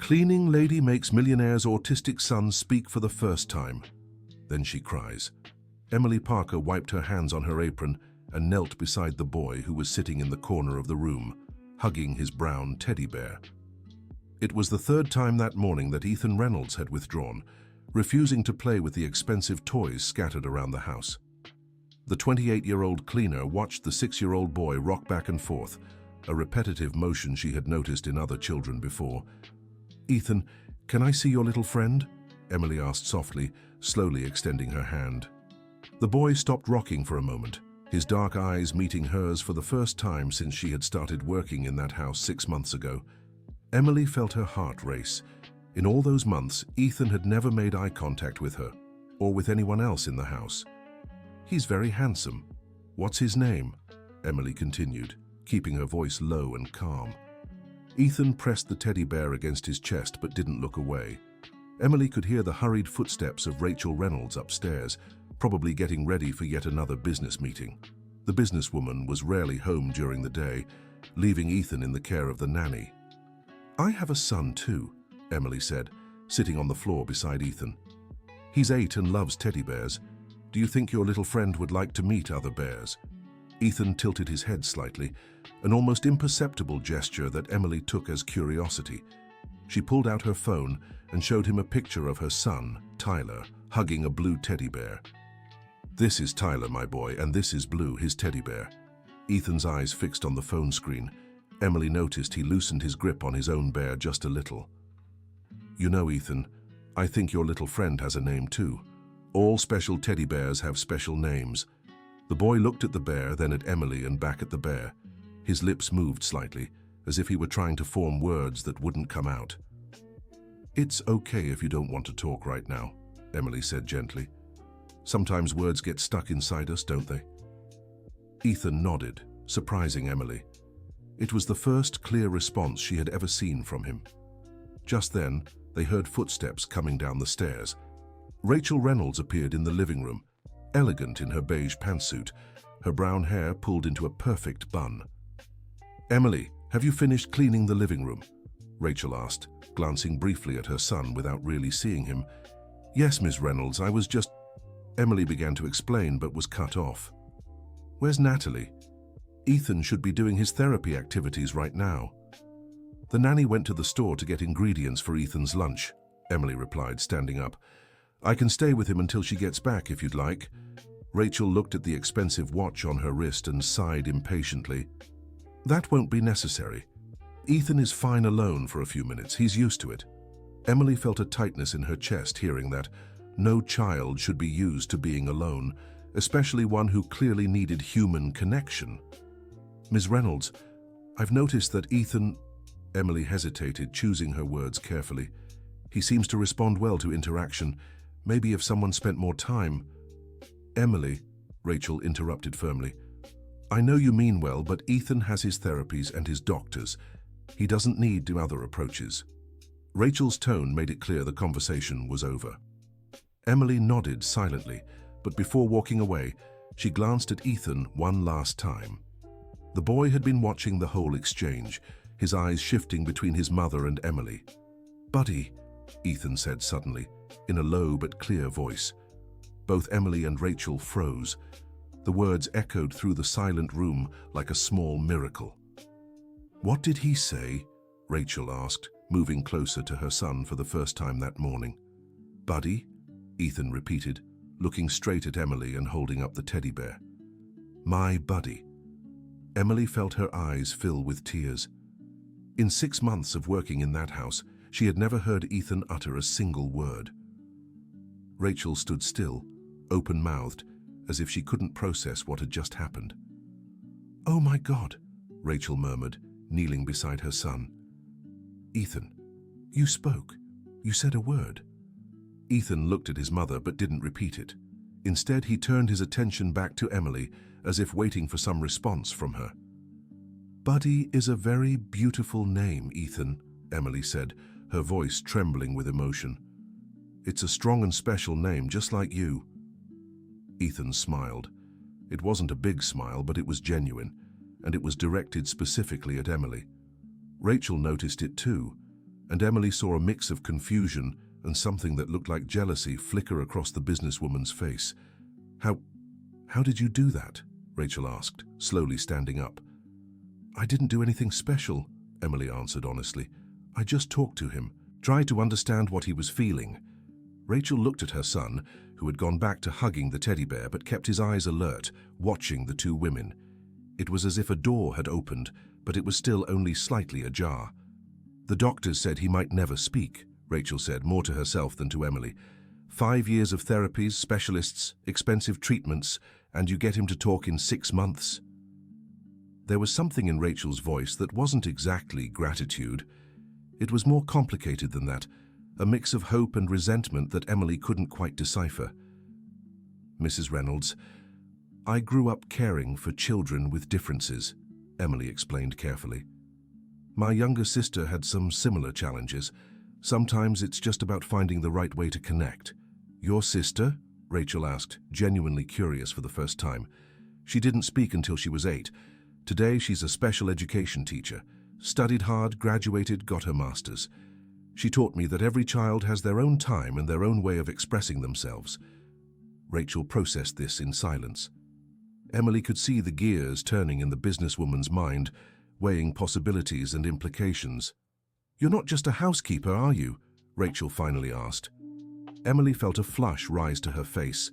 Cleaning lady makes millionaire's autistic son speak for the first time. Then she cries. Emily Parker wiped her hands on her apron and knelt beside the boy who was sitting in the corner of the room, hugging his brown teddy bear. It was the third time that morning that Ethan Reynolds had withdrawn, refusing to play with the expensive toys scattered around the house. The 28-year-old cleaner watched the 6-year-old boy rock back and forth, a repetitive motion she had noticed in other children before. "Ethan, can I see your little friend?" Emily asked softly, slowly extending her hand. The boy stopped rocking for a moment, his dark eyes meeting hers for the first time since she had started working in that house 6 months ago. Emily felt her heart race. In all those months, Ethan had never made eye contact with her, or with anyone else in the house. "He's very handsome. What's his name?" Emily continued, keeping her voice low and calm. Ethan pressed the teddy bear against his chest but didn't look away. Emily could hear the hurried footsteps of Rachel Reynolds upstairs, probably getting ready for yet another business meeting. The businesswoman was rarely home during the day, leaving Ethan in the care of the nanny. "I have a son too," Emily said, sitting on the floor beside Ethan. "He's 8 and loves teddy bears. Do you think your little friend would like to meet other bears?" Ethan tilted his head slightly, an almost imperceptible gesture that Emily took as curiosity. She pulled out her phone and showed him a picture of her son, Tyler, hugging a blue teddy bear. "This is Tyler, my boy, and this is Blue, his teddy bear." Ethan's eyes fixed on the phone screen. Emily noticed he loosened his grip on his own bear just a little. "You know, Ethan, I think your little friend has a name too. All special teddy bears have special names." The boy looked at the bear, then at Emily and back at the bear. His lips moved slightly, as if he were trying to form words that wouldn't come out. "It's okay if you don't want to talk right now," Emily said gently. "Sometimes words get stuck inside us, don't they?" Ethan nodded, surprising Emily. It was the first clear response she had ever seen from him. Just then, they heard footsteps coming down the stairs. Rachel Reynolds appeared in the living room, elegant in her beige pantsuit, her brown hair pulled into a perfect bun. "Emily, have you finished cleaning the living room?" Rachel asked, glancing briefly at her son without really seeing him. "Yes, Miss Reynolds, I was just—" Emily began to explain but was cut off. "Where's Natalie? Ethan should be doing his therapy activities right now." "The nanny went to the store to get ingredients for Ethan's lunch," Emily replied, standing up. "I can stay with him until she gets back if you'd like." Rachel looked at the expensive watch on her wrist and sighed impatiently. "That won't be necessary. Ethan is fine alone for a few minutes. He's used to it." Emily felt a tightness in her chest hearing that. No child should be used to being alone, especially one who clearly needed human connection. "Ms. Reynolds, I've noticed that Ethan—" Emily hesitated, choosing her words carefully. "He seems to respond well to interaction. Maybe if someone spent more time—" "Emily," Rachel interrupted firmly, "I know you mean well, but Ethan has his therapies and his doctors. He doesn't need other approaches." Rachel's tone made it clear the conversation was over. Emily nodded silently, but before walking away, she glanced at Ethan one last time. The boy had been watching the whole exchange, his eyes shifting between his mother and Emily. "Buddy," Ethan said suddenly, in a low but clear voice. Both Emily and Rachel froze. The words echoed through the silent room like a small miracle. "What did he say?" Rachel asked, moving closer to her son for the first time that morning. "Buddy?" Ethan repeated, looking straight at Emily and holding up the teddy bear. "My buddy." Emily felt her eyes fill with tears. In 6 months of working in that house, she had never heard Ethan utter a single word. Rachel stood still, open-mouthed, as if she couldn't process what had just happened. "Oh my God," Rachel murmured, kneeling beside her son. "Ethan, you spoke. You said a word." Ethan looked at his mother but didn't repeat it. Instead, he turned his attention back to Emily, as if waiting for some response from her. "Buddy is a very beautiful name, Ethan," Emily said, her voice trembling with emotion. "It's a strong and special name, just like you." Ethan smiled. It wasn't a big smile, but it was genuine, and it was directed specifically at Emily. Rachel noticed it too, and Emily saw a mix of confusion and something that looked like jealousy flicker across the businesswoman's face. How did you do that?" Rachel asked, slowly standing up. "I didn't do anything special," Emily answered honestly. "I just talked to him, tried to understand what he was feeling." Rachel looked at her son, who had gone back to hugging the teddy bear but kept his eyes alert, watching the two women. It was as if a door had opened, but it was still only slightly ajar. "The doctors said he might never speak," Rachel said, more to herself than to Emily. 5 years of therapies, specialists, expensive treatments, and you get him to talk in 6 months. There was something in Rachel's voice that wasn't exactly gratitude. It was more complicated than that, a mix of hope and resentment that Emily couldn't quite decipher. "Mrs. Reynolds, I grew up caring for children with differences," Emily explained carefully. "My younger sister had some similar challenges. Sometimes it's just about finding the right way to connect." "Your sister?" Rachel asked, genuinely curious for the first time. She didn't speak until she was 8. Today she's a special education teacher. Studied hard, graduated, got her master's. She taught me that every child has their own time and their own way of expressing themselves. Rachel processed this in silence. Emily could see the gears turning in the businesswoman's mind, weighing possibilities and implications. "You're not just a housekeeper, are you?" Rachel finally asked. Emily felt a flush rise to her face.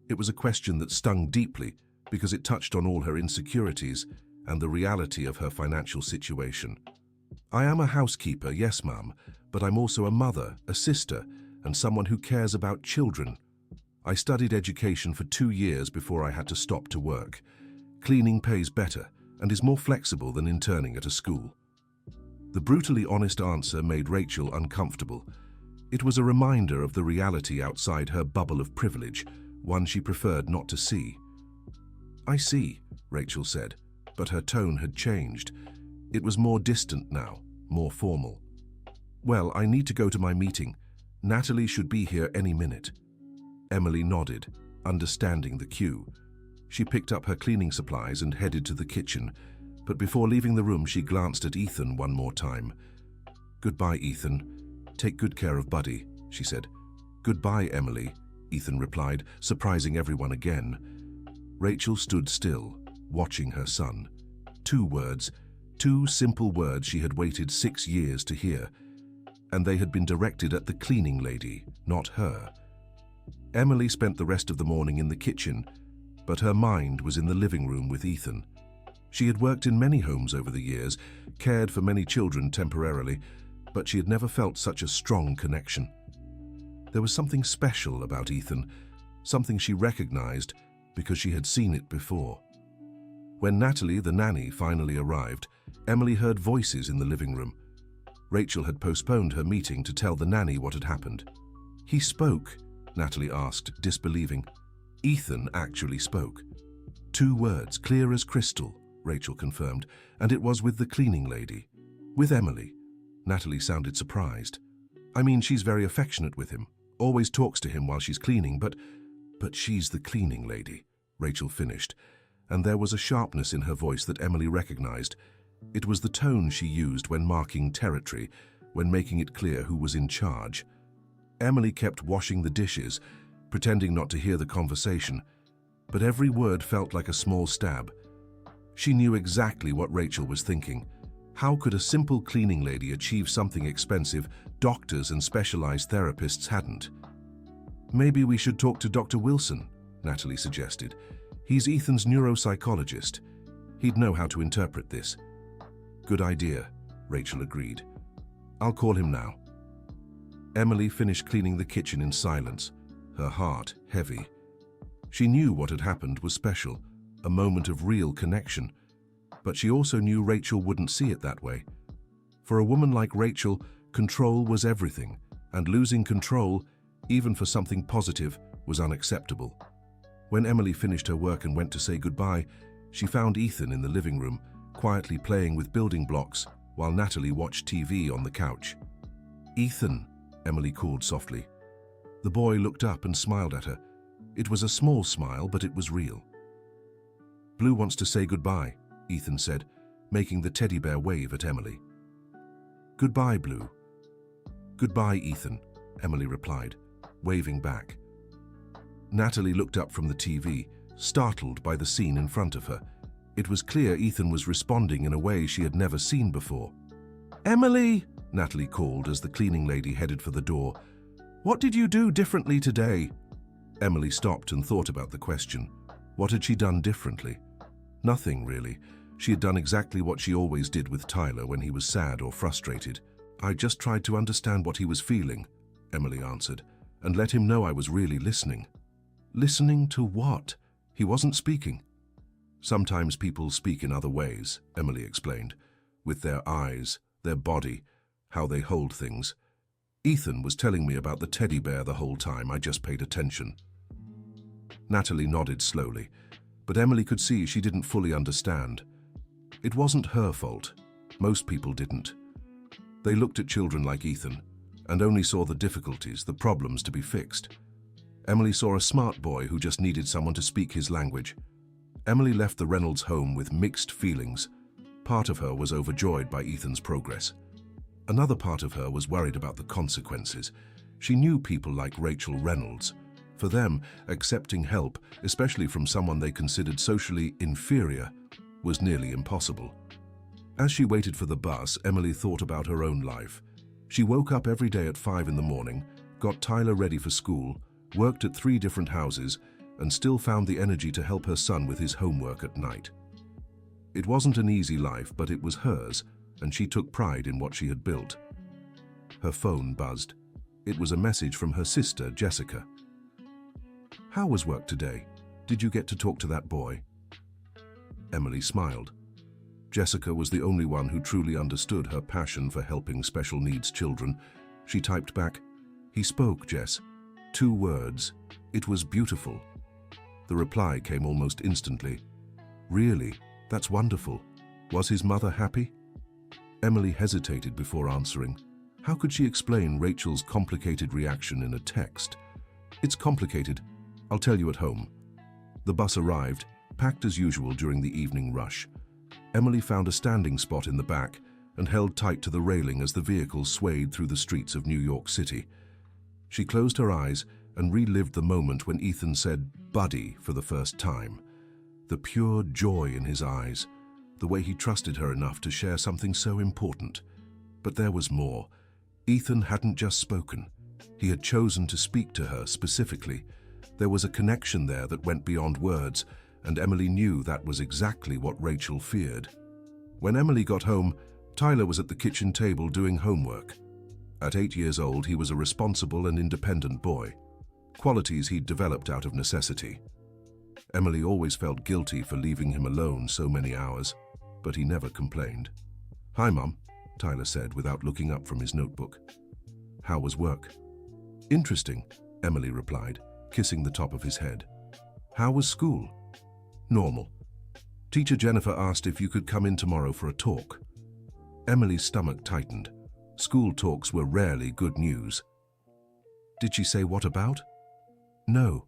It was a question that stung deeply because it touched on all her insecurities and the reality of her financial situation. "I am a housekeeper, yes, ma'am, but I'm also a mother, a sister, and someone who cares about children. I studied education for 2 years before I had to stop to work. Cleaning pays better and is more flexible than interning at a school." The brutally honest answer made Rachel uncomfortable. It was a reminder of the reality outside her bubble of privilege, one she preferred not to see. "I see," Rachel said, but her tone had changed. It was more distant now, more formal. "Well, I need to go to my meeting. Natalie should be here any minute." Emily nodded, understanding the cue. She picked up her cleaning supplies and headed to the kitchen, but before leaving the room she glanced at Ethan one more time. "Goodbye, Ethan. Take good care of Buddy," she said. "Goodbye, Emily," Ethan replied, surprising everyone again. Rachel stood still, watching her son. 2 words, 2 simple words she had waited 6 years to hear, and they had been directed at the cleaning lady, not her. Emily spent the rest of the morning in the kitchen, but her mind was in the living room with Ethan. She had worked in many homes over the years, cared for many children temporarily, but she had never felt such a strong connection. There was something special about Ethan, something she recognized because she had seen it before. When Natalie, the nanny, finally arrived, Emily heard voices in the living room. Rachel had postponed her meeting to tell the nanny what had happened. "He spoke?" Natalie asked, disbelieving. Ethan actually spoke. 2 words, clear as crystal, Rachel confirmed, and it was with the cleaning lady. "With Emily." Natalie sounded surprised. "I mean, she's very affectionate with him, always talks to him while she's cleaning, but she's the cleaning lady," Rachel finished, and there was a sharpness in her voice that Emily recognized. It was the tone she used when marking territory, when making it clear who was in charge. Emily kept washing the dishes, pretending not to hear the conversation, but every word felt like a small stab. She knew exactly what Rachel was thinking. How could a simple cleaning lady achieve something expensive doctors and specialized therapists hadn't? "Maybe we should talk to Dr. Wilson," Natalie suggested. "He's Ethan's neuropsychologist. He'd know how to interpret this." "Good idea," Rachel agreed. "I'll call him now." Emily finished cleaning the kitchen in silence, her heart heavy. She knew what had happened was special, a moment of real connection, but she also knew Rachel wouldn't see it that way. For a woman like Rachel, control was everything, and losing control, even for something positive, was unacceptable. When Emily finished her work and went to say goodbye, she found Ethan in the living room, quietly playing with building blocks, while Natalie watched TV on the couch. "Ethan," Emily called softly. The boy looked up and smiled at her. It was a small smile, but it was real. "Blue wants to say goodbye," Ethan said, making the teddy bear wave at Emily. "Goodbye, Blue." "Goodbye, Ethan," Emily replied, waving back. Natalie looked up from the TV, startled by the scene in front of her. It was clear Ethan was responding in a way she had never seen before. "Emily," Natalie called as the cleaning lady headed for the door. "What did you do differently today?" Emily stopped and thought about the question. What had she done differently? Nothing, really. She had done exactly what she always did with Tyler when he was sad or frustrated. "I just tried to understand what he was feeling," Emily answered, "and let him know I was really listening." "Listening to what?" "He wasn't speaking." "Sometimes people speak in other ways," Emily explained, "with their eyes, their body, how they hold things. Ethan was telling me about the teddy bear the whole time. I just paid attention." Natalie nodded slowly, but Emily could see she didn't fully understand. It wasn't her fault. Most people didn't. They looked at children like Ethan and only saw the difficulties, the problems to be fixed. Emily saw a smart boy who just needed someone to speak his language. Emily left the Reynolds home with mixed feelings. Part of her was overjoyed by Ethan's progress. Another part of her was worried about the consequences. She knew people like Rachel Reynolds. For them, accepting help, especially from someone they considered socially inferior, was nearly impossible. As she waited for the bus, Emily thought about her own life. She woke up every day at 5 in the morning, got Tyler ready for school, worked at 3 different houses, and still found the energy to help her son with his homework at night. It wasn't an easy life, but it was hers, and she took pride in what she had built. Her phone buzzed. It was a message from her sister, Jessica. "How was work today? Did you get to talk to that boy?" Emily smiled. Jessica was the only one who truly understood her passion for helping special needs children. She typed back, "He spoke, Jess. 2 words. It was beautiful." The reply came almost instantly. "Really? That's wonderful. Was his mother happy?" Emily hesitated before answering. How could she explain Rachel's complicated reaction in a text? "It's complicated. I'll tell you at home." The bus arrived, packed as usual during the evening rush. Emily found a standing spot in the back and held tight to the railing as the vehicle swayed through the streets of New York City. She closed her eyes and relived the moment when Ethan said "buddy" for the first time. The pure joy in his eyes, the way he trusted her enough to share something so important. But there was more. Ethan hadn't just spoken. He had chosen to speak to her specifically. There was a connection there that went beyond words, and Emily knew that was exactly what Rachel feared. When Emily got home, Tyler was at the kitchen table doing homework. At 8 years old, he was a responsible and independent boy, qualities he'd developed out of necessity. Emily always felt guilty for leaving him alone so many hours, but he never complained. "Hi, Mum," Tyler said without looking up from his notebook. "How was work?" "Interesting," Emily replied, kissing the top of his head. "How was school?" "Normal. Teacher Jennifer asked if you could come in tomorrow for a talk." Emily's stomach tightened. School talks were rarely good news. "Did she say what about?" "No,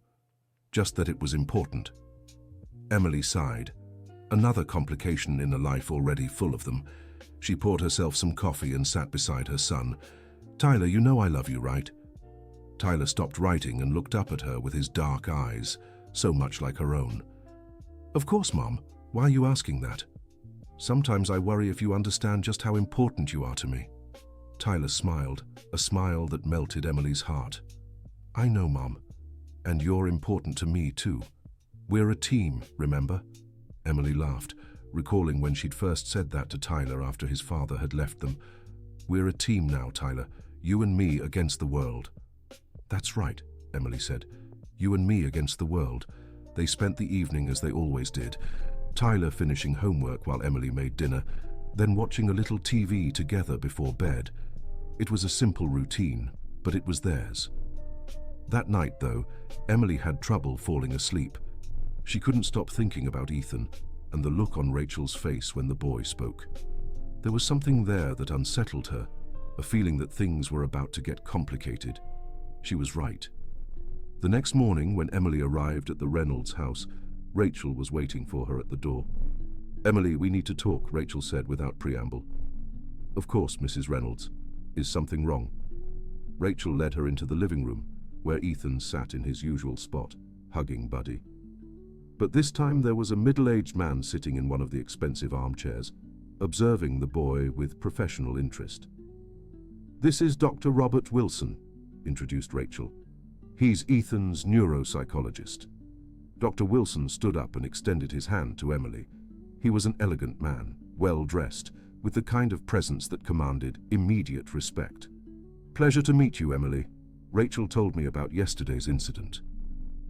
just that it was important." Emily sighed. Another complication in a life already full of them. She poured herself some coffee and sat beside her son. "Tyler, you know I love you, right?" Tyler stopped writing and looked up at her with his dark eyes, so much like her own. "Of course, Mom. Why are you asking that?" "Sometimes I worry if you understand just how important you are to me." Tyler smiled, a smile that melted Emily's heart. "I know, Mom. And you're important to me, too. We're a team, remember?" Emily laughed, recalling when she'd first said that to Tyler after his father had left them. "We're a team now, Tyler. You and me against the world." "That's right," Emily said. "You and me against the world." They spent the evening as they always did, Tyler finishing homework while Emily made dinner, then watching a little TV together before bed. It was a simple routine, but it was theirs. That night, though, Emily had trouble falling asleep. She couldn't stop thinking about Ethan and the look on Rachel's face when the boy spoke. There was something there that unsettled her, a feeling that things were about to get complicated. She was right. The next morning, when Emily arrived at the Reynolds house, Rachel was waiting for her at the door. "Emily, we need to talk," Rachel said without preamble. "Of course, Mrs. Reynolds. Is something wrong?" Rachel led her into the living room, where Ethan sat in his usual spot, hugging Buddy. But this time there was a middle-aged man sitting in one of the expensive armchairs, observing the boy with professional interest. "This is Dr. Robert Wilson," introduced Rachel. "He's Ethan's neuropsychologist." Dr. Wilson stood up and extended his hand to Emily. He was an elegant man, well-dressed, with the kind of presence that commanded immediate respect. "Pleasure to meet you, Emily. Rachel told me about yesterday's incident."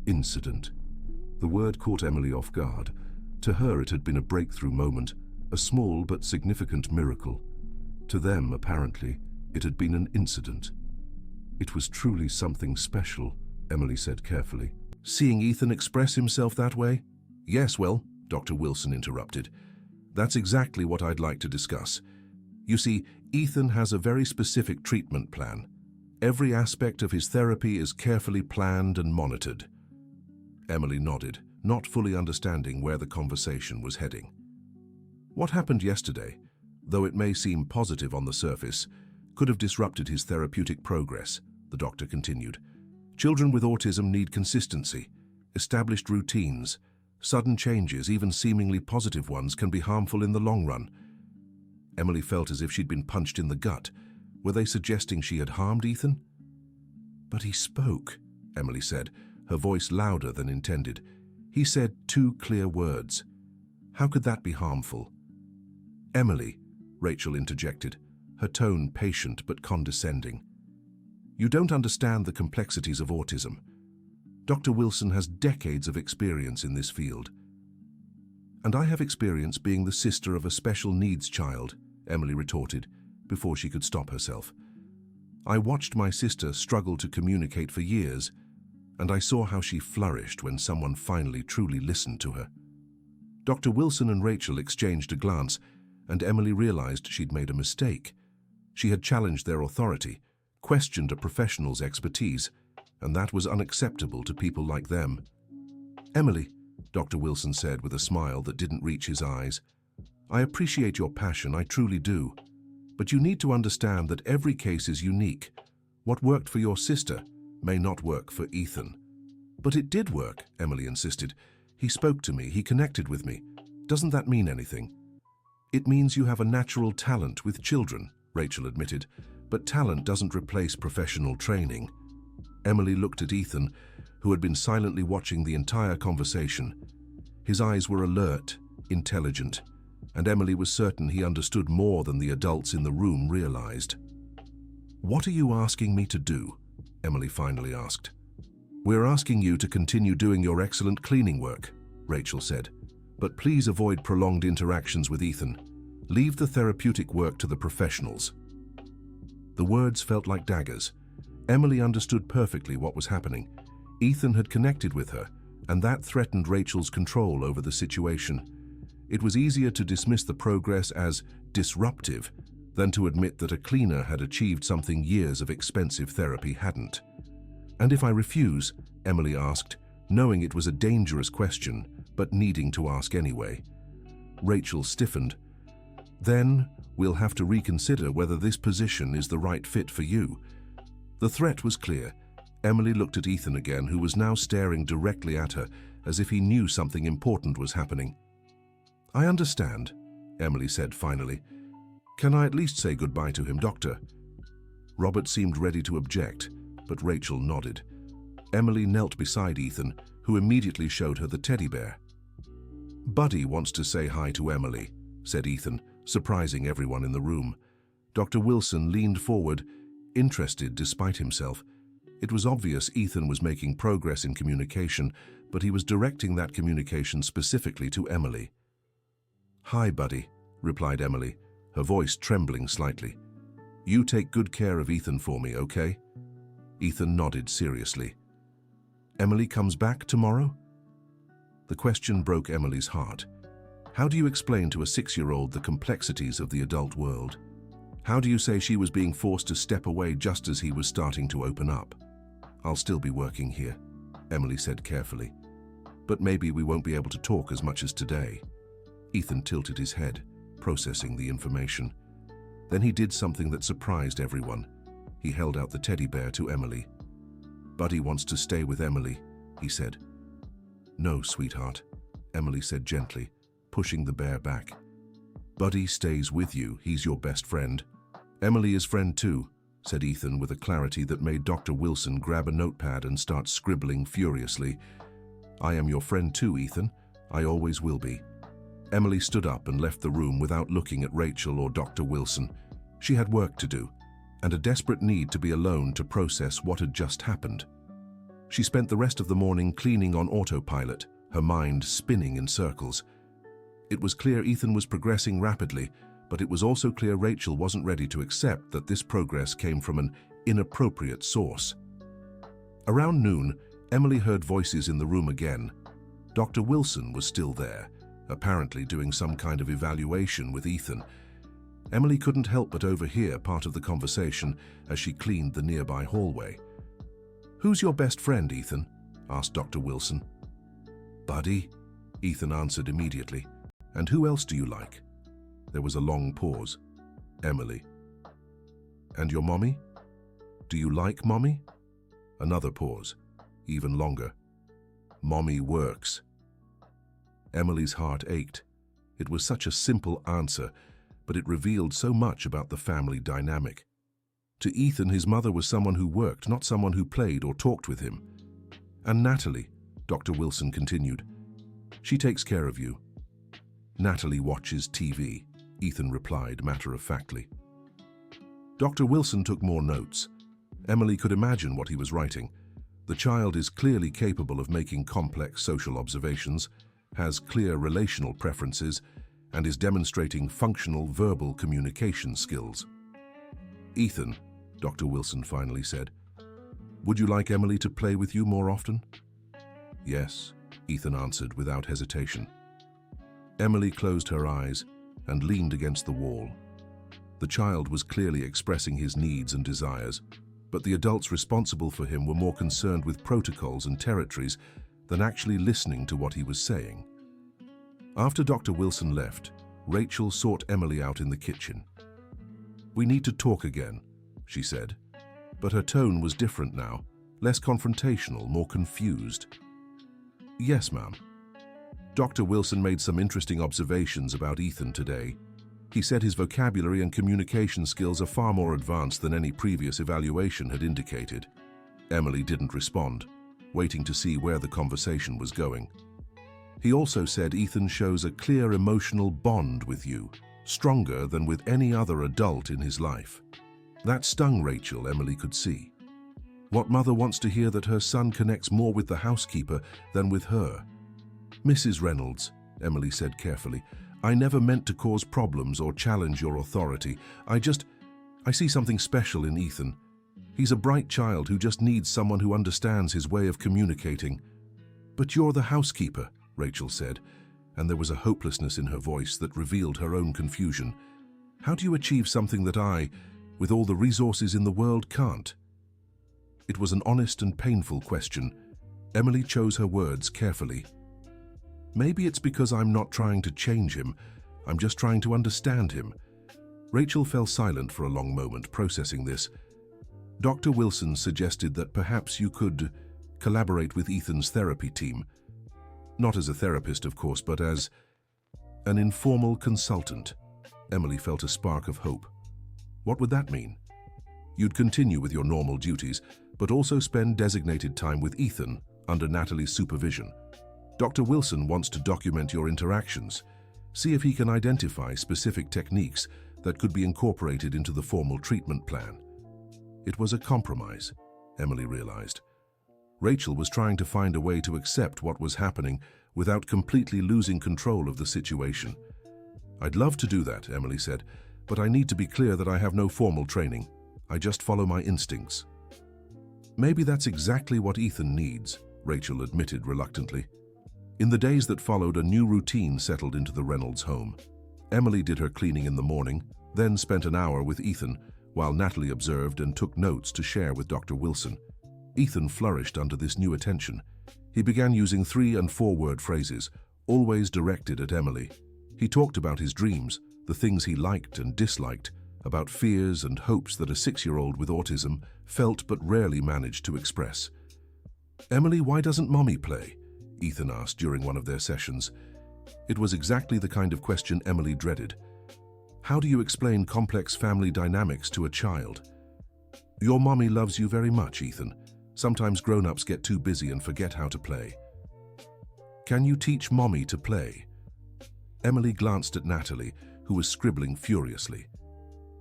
Incident. The word caught Emily off guard. To her it had been a breakthrough moment, a small but significant miracle. To them, apparently, it had been an incident. "It was truly something special," Emily said carefully. "Seeing Ethan express himself that way?" "Yes, well," Dr. Wilson interrupted. "That's exactly what I'd like to discuss. You see, Ethan has a very specific treatment plan. Every aspect of his therapy is carefully planned and monitored." Emily nodded, not fully understanding where the conversation was heading. "What happened yesterday, though it may seem positive on the surface, could have disrupted his therapeutic progress," the doctor continued. "Children with autism need consistency, established routines. Sudden changes, even seemingly positive ones, can be harmful in the long run." Emily felt as if she'd been punched in the gut. Were they suggesting she had harmed Ethan? "But he spoke," Emily said, her voice louder than intended. "He said 2 clear words. How could that be harmful?" "Emily," Rachel interjected, her tone patient but condescending. "You don't understand the complexities of autism. Dr. Wilson has decades of experience in this field." "And I have experience being the sister of a special needs child," Emily retorted, before she could stop herself. "I watched my sister struggle to communicate for years, and I saw how she flourished when someone finally truly listened to her." Dr. Wilson and Rachel exchanged a glance, and Emily realized she'd made a mistake. She had challenged their authority, questioned a professional's expertise, and that was unacceptable to people like them. "Emily," Dr. Wilson said with a smile that didn't reach his eyes, "I appreciate your passion, I truly do. But you need to understand that every case is unique. What worked for your sister may not work for Ethan." "But it did work," Emily insisted. "He spoke to me, he connected with me. Doesn't that mean anything?" "It means you have a natural talent with children," Rachel admitted, "but talent doesn't replace professional training." Emily looked at Ethan, who had been silently watching the entire conversation. His eyes were alert, intelligent, and Emily was certain he understood more than the adults in the room realized. "What are you asking me to do?" Emily finally asked. "We're asking you to continue doing your excellent cleaning work," Rachel said. "But please avoid prolonged interactions with Ethan. Leave the therapeutic work to the professionals." The words felt like daggers. Emily understood perfectly what was happening. Ethan had connected with her, and that threatened Rachel's control over the situation. It was easier to dismiss the progress as disruptive than to admit that a cleaner had achieved something years of expensive therapy hadn't. "And if I refuse?" Emily asked, knowing it was a dangerous question, but needing to ask anyway. Rachel stiffened. "Then we'll have to reconsider whether this position is the right fit for you." The threat was clear. Emily looked at Ethan again, who was now staring directly at her, as if he knew something important was happening. "I understand," Emily said finally. "Can I at least say goodbye to him, Doctor?" Robert seemed ready to object, but Rachel nodded. Emily knelt beside Ethan, who immediately showed her the teddy bear. "Buddy wants to say hi to Emily," said Ethan, surprising everyone in the room. Dr. Wilson leaned forward, interested despite himself. It was obvious Ethan was making progress in communication, but he was directing that communication specifically to Emily. "Hi, Buddy," replied Emily, her voice trembling slightly. "You take good care of Ethan for me, okay?" Ethan nodded seriously. "Emily comes back tomorrow?" The question broke Emily's heart. How do you explain to a 6-year-old the complexities of the adult world? How do you say she was being forced to step away just as he was starting to open up? "I'll still be working here," Emily said carefully. "But maybe we won't be able to talk as much as today." Ethan tilted his head, processing the information. Then he did something that surprised everyone. He held out the teddy bear to Emily. "Buddy wants to stay with Emily," he said. "No, sweetheart," Emily said gently, pushing the bear back. "Buddy stays with you. He's your best friend." "Emily is friend too," said Ethan with a clarity that made Dr. Wilson grab a notepad and start scribbling furiously. "I am your friend too, Ethan. I always will be." Emily stood up and left the room without looking at Rachel or Dr. Wilson. She had work to do, and a desperate need to be alone to process what had just happened. She spent the rest of the morning cleaning on autopilot, her mind spinning in circles. It was clear Ethan was progressing rapidly, but it was also clear Rachel wasn't ready to accept that this progress came from an inappropriate source. Around noon, Emily heard voices in the room again. Dr. Wilson was still there, apparently doing some kind of evaluation with Ethan. Emily couldn't help but overhear part of the conversation as she cleaned the nearby hallway. "Who's your best friend, Ethan?" asked Dr. Wilson. "Buddy," Ethan answered immediately. "And who else do you like?" There was a long pause. "Emily." "And your mommy? Do you like mommy?" Another pause, even longer. "Mommy works." Emily's heart ached. It was such a simple answer, but it revealed so much about the family dynamic. To Ethan, his mother was someone who worked, not someone who played or talked with him. "And Natalie," Dr. Wilson continued. "She takes care of you." "Natalie watches TV," Ethan replied matter-of-factly. Dr. Wilson took more notes. Emily could imagine what he was writing. The child is clearly capable of making complex social observations, has clear relational preferences, and is demonstrating functional verbal communication skills. "Ethan," Dr. Wilson finally said, "would you like Emily to play with you more often?" "Yes," Ethan answered without hesitation. Emily closed her eyes and leaned against the wall. The child was clearly expressing his needs and desires, but the adults responsible for him were more concerned with protocols and territories than actually listening to what he was saying. After Dr. Wilson left, Rachel sought Emily out in the kitchen. "We need to talk again," she said, but her tone was different now, less confrontational, more confused. "Yes, ma'am." Dr. Wilson made some interesting observations about Ethan today. He said his vocabulary and communication skills are far more advanced than any previous evaluation had indicated. Emily didn't respond, waiting to see where the conversation was going. He also said Ethan shows a clear emotional bond with you, stronger than with any other adult in his life. That stung Rachel, Emily could see. What mother wants to hear that her son connects more with the housekeeper than with her? "Mrs. Reynolds," Emily said carefully, "I never meant to cause problems or challenge your authority. I see something special in Ethan. He's a bright child who just needs someone who understands his way of communicating." "But you're the housekeeper," Rachel said, and there was a hopelessness in her voice that revealed her own confusion. "How do you achieve something that I, with all the resources in the world, can't?" It was an honest and painful question. Emily chose her words carefully. "Maybe it's because I'm not trying to change him. I'm just trying to understand him." Rachel fell silent for a long moment, processing this. Dr. Wilson suggested that perhaps you could collaborate with Ethan's therapy team. Not as a therapist, of course, but as an informal consultant. Emily felt a spark of hope. What would that mean? You'd continue with your normal duties, but also spend designated time with Ethan under Natalie's supervision. Dr. Wilson wants to document your interactions, see if he can identify specific techniques that could be incorporated into the formal treatment plan. It was a compromise, Emily realized. Rachel was trying to find a way to accept what was happening without completely losing control of the situation. "I'd love to do that," Emily said, "but I need to be clear that I have no formal training. I just follow my instincts." "Maybe that's exactly what Ethan needs," Rachel admitted reluctantly. In the days that followed, a new routine settled into the Reynolds home. Emily did her cleaning in the morning, then spent an hour with Ethan, while Natalie observed and took notes to share with Dr. Wilson. Ethan flourished under this new attention. He began using 3- and 4-word phrases, always directed at Emily. He talked about his dreams, the things he liked and disliked, about fears and hopes that a 6-year-old with autism felt but rarely managed to express. "Emily, why doesn't Mommy play?" Ethan asked during one of their sessions. It was exactly the kind of question Emily dreaded. How do you explain complex family dynamics to a child? "Your mommy loves you very much, Ethan. Sometimes grown-ups get too busy and forget how to play." "Can you teach Mommy to play?" Emily glanced at Natalie, who was scribbling furiously.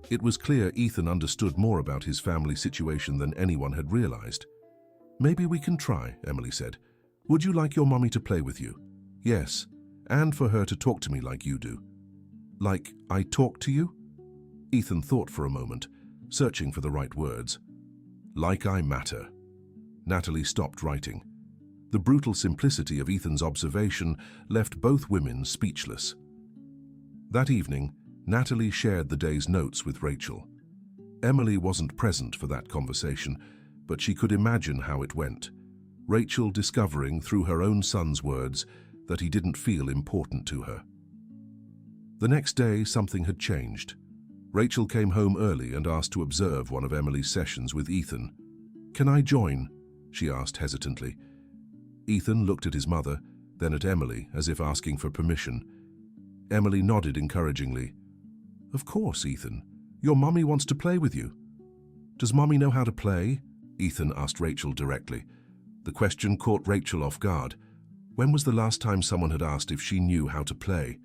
It was clear Ethan understood more about his family situation than anyone had realized. "Maybe we can try," Emily said. "Would you like your mommy to play with you?" "Yes, and for her to talk to me like you do." "Like I talk to you?" Ethan thought for a moment, searching for the right words. "Like I matter." Natalie stopped writing. The brutal simplicity of Ethan's observation left both women speechless. That evening, Natalie shared the day's notes with Rachel. Emily wasn't present for that conversation, but she could imagine how it went. Rachel discovering through her own son's words that he didn't feel important to her. The next day, something had changed. Rachel came home early and asked to observe one of Emily's sessions with Ethan. "Can I join?" she asked hesitantly. Ethan looked at his mother, then at Emily, as if asking for permission. Emily nodded encouragingly. "Of course, Ethan. Your mommy wants to play with you." "Does mommy know how to play?" Ethan asked Rachel directly. The question caught Rachel off guard. When was the last time someone had asked if she knew how to play?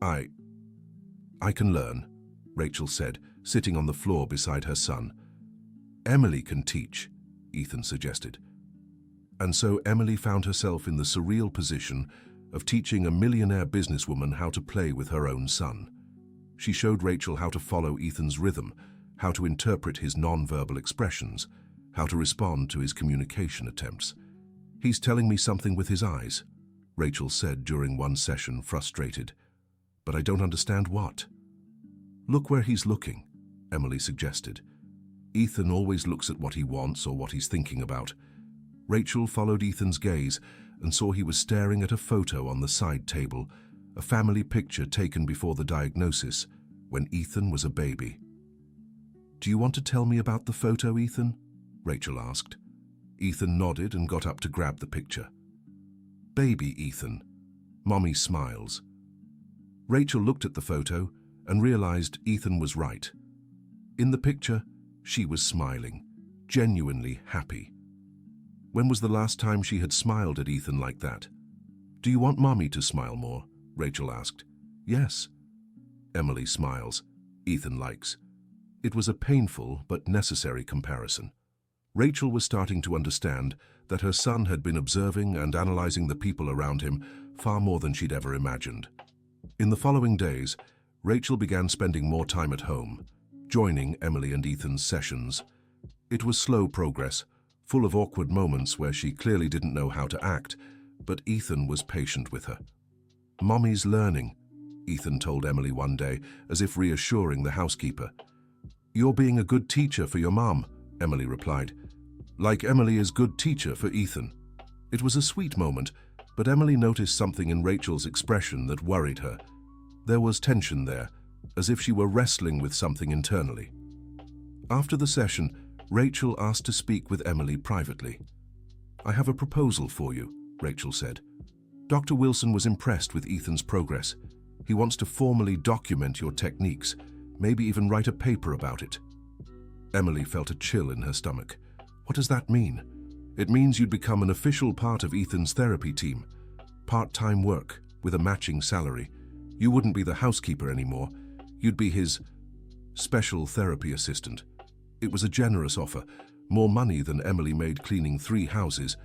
I can learn," Rachel said, sitting on the floor beside her son. "Emily can teach," Ethan suggested. And so Emily found herself in the surreal position of teaching a millionaire businesswoman how to play with her own son. She showed Rachel how to follow Ethan's rhythm, how to interpret his non-verbal expressions, how to respond to his communication attempts. "He's telling me something with his eyes," Rachel said during one session, frustrated. "But I don't understand what." "Look where he's looking," Emily suggested. "Ethan always looks at what he wants or what he's thinking about." Rachel followed Ethan's gaze and saw he was staring at a photo on the side table, a family picture taken before the diagnosis, when Ethan was a baby. "Do you want to tell me about the photo, Ethan?" Rachel asked. Ethan nodded and got up to grab the picture. "Baby Ethan." Mommy smiles. Rachel looked at the photo and realized Ethan was right. In the picture, she was smiling, genuinely happy. When was the last time she had smiled at Ethan like that? "Do you want Mommy to smile more?" Rachel asked. "Yes." Emily smiles. Ethan likes. It was a painful but necessary comparison. Rachel was starting to understand that her son had been observing and analyzing the people around him far more than she'd ever imagined. In the following days, Rachel began spending more time at home, joining Emily and Ethan's sessions. It was slow progress, full of awkward moments where she clearly didn't know how to act, but Ethan was patient with her. "Mommy's learning," Ethan told Emily one day, as if reassuring the housekeeper. "You're being a good teacher for your mom," Emily replied. "Like Emily is good teacher for Ethan." It was a sweet moment, but Emily noticed something in Rachel's expression that worried her. There was tension there, as if she were wrestling with something internally. After the session, Rachel asked to speak with Emily privately. "I have a proposal for you," Rachel said. "Dr. Wilson was impressed with Ethan's progress. He wants to formally document your techniques, maybe even write a paper about it." Emily felt a chill in her stomach. "What does that mean?" "It means you'd become an official part of Ethan's therapy team. Part-time work, with a matching salary. You wouldn't be the housekeeper anymore. You'd be his special therapy assistant." It was a generous offer, more money than Emily made cleaning 3 houses,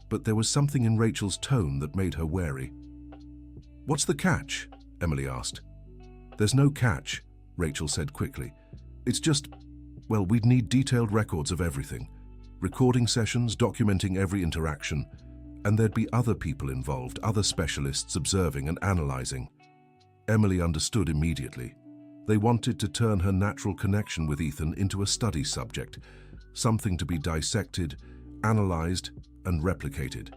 but there was something in Rachel's tone that made her wary. "What's the catch?" Emily asked. "There's no catch," Rachel said quickly. "It's just, well, we'd need detailed records of everything. Recording sessions, documenting every interaction, and there'd be other people involved, other specialists observing and analyzing." Emily understood immediately. They wanted to turn her natural connection with Ethan into a study subject, something to be dissected, analyzed, and replicated.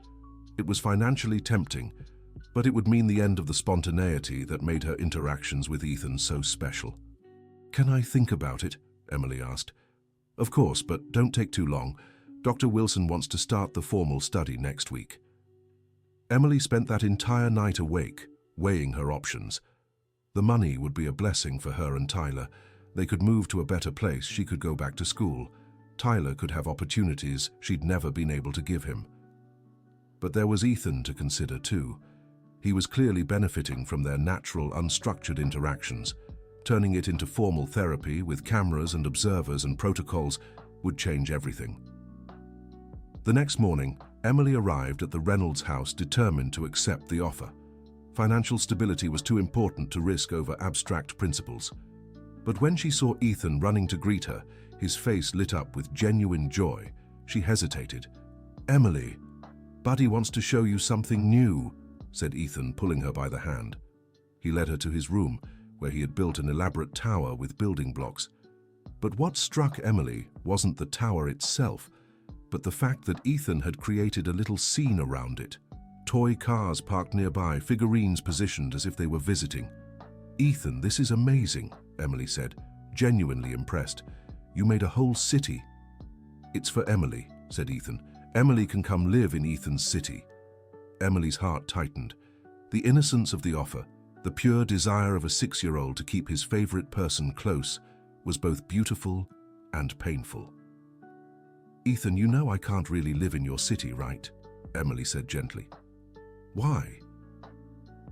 It was financially tempting, but it would mean the end of the spontaneity that made her interactions with Ethan so special. "Can I think about it?" Emily asked. "Of course, but don't take too long. Dr. Wilson wants to start the formal study next week." Emily spent that entire night awake, weighing her options. The money would be a blessing for her and Tyler. They could move to a better place, she could go back to school. Tyler could have opportunities she'd never been able to give him. But there was Ethan to consider too. He was clearly benefiting from their natural, unstructured interactions. Turning it into formal therapy with cameras and observers and protocols would change everything. The next morning, Emily arrived at the Reynolds house determined to accept the offer. Financial stability was too important to risk over abstract principles. But when she saw Ethan running to greet her, his face lit up with genuine joy. She hesitated. "Emily, Buddy wants to show you something new," said Ethan, pulling her by the hand. He led her to his room, where he had built an elaborate tower with building blocks. But what struck Emily wasn't the tower itself, but the fact that Ethan had created a little scene around it. Toy cars parked nearby, figurines positioned as if they were visiting. "Ethan, this is amazing," Emily said, genuinely impressed. "You made a whole city." "It's for Emily," said Ethan. "Emily can come live in Ethan's city." Emily's heart tightened. The innocence of the offer, the pure desire of a 6-year-old to keep his favorite person close, was both beautiful and painful. "Ethan, you know I can't really live in your city, right?" Emily said gently. "Why?"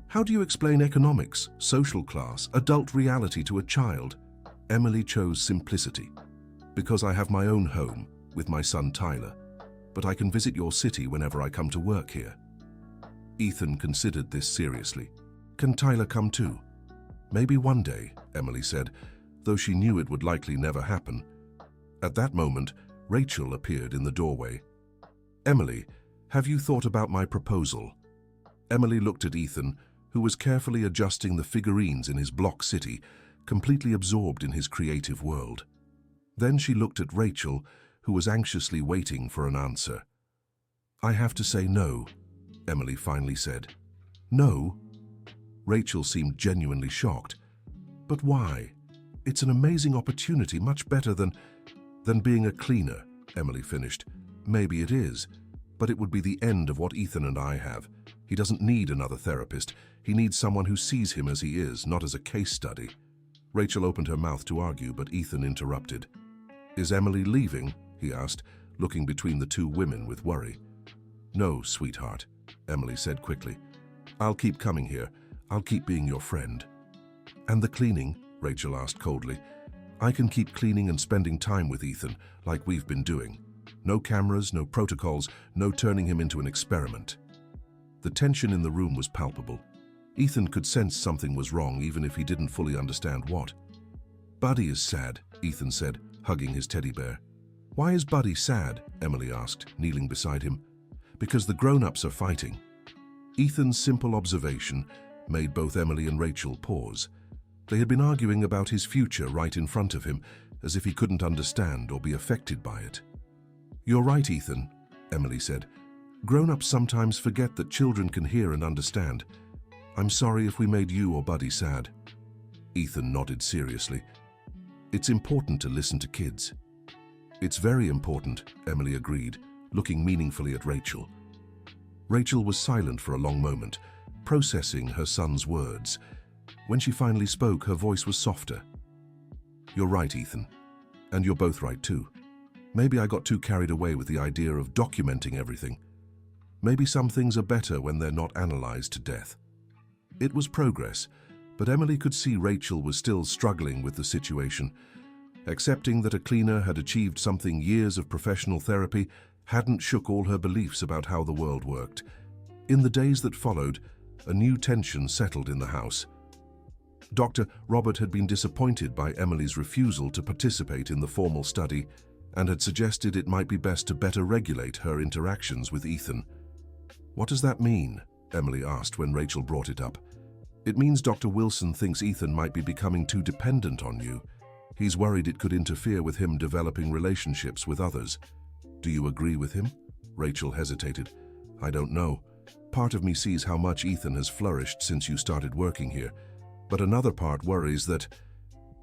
"How do you explain economics, social class, adult reality to a child?" Emily chose simplicity. "Because I have my own home with my son Tyler, but I can visit your city whenever I come to work here." Ethan considered this seriously. "Can Tyler come too?" "Maybe one day," Emily said, though she knew it would likely never happen. At that moment, Rachel appeared in the doorway. "Emily, have you thought about my proposal?" Emily looked at Ethan, who was carefully adjusting the figurines in his block city, completely absorbed in his creative world. Then she looked at Rachel, who was anxiously waiting for an answer. "I have to say no," Emily finally said. "No?" Rachel seemed genuinely shocked. "But why? It's an amazing opportunity, much better than being a cleaner," Emily finished. "Maybe it is, but it would be the end of what Ethan and I have. He doesn't need another therapist. He needs someone who sees him as he is, not as a case study." Rachel opened her mouth to argue, but Ethan interrupted. "Is Emily leaving?" he asked, looking between the two women with worry. "No, sweetheart," Emily said quickly. "I'll keep coming here. I'll keep being your friend." "And the cleaning?" Rachel asked coldly. "I can keep cleaning and spending time with Ethan, like we've been doing. No cameras, no protocols, no turning him into an experiment." The tension in the room was palpable. Ethan could sense something was wrong, even if he didn't fully understand what. "Buddy is sad," Ethan said, hugging his teddy bear. "Why is Buddy sad?" Emily asked, kneeling beside him. "Because the grown-ups are fighting." Ethan's simple observation made both Emily and Rachel pause. They had been arguing about his future right in front of him, as if he couldn't understand or be affected by it. "You're right, Ethan," Emily said. "Grown-ups sometimes forget that children can hear and understand. I'm sorry if we made you or Buddy sad." Ethan nodded seriously. "It's important to listen to kids." "It's very important," Emily agreed, looking meaningfully at Rachel. Rachel was silent for a long moment, processing her son's words. When she finally spoke, her voice was softer. "You're right, Ethan. And you're both right too. Maybe I got too carried away with the idea of documenting everything. Maybe some things are better when they're not analyzed to death." It was progress, but Emily could see Rachel was still struggling with the situation. Accepting that a cleaner had achieved something years of professional therapy hadn't shook all her beliefs about how the world worked. In the days that followed, a new tension settled in the house. Dr. Robert had been disappointed by Emily's refusal to participate in the formal study and had suggested it might be best to better regulate her interactions with Ethan. "What does that mean?" Emily asked when Rachel brought it up. "It means Dr. Wilson thinks Ethan might be becoming too dependent on you. He's worried it could interfere with him developing relationships with others. Do you agree with him?" Rachel hesitated. "I don't know. Part of me sees how much Ethan has flourished since you started working here, but another part worries that..."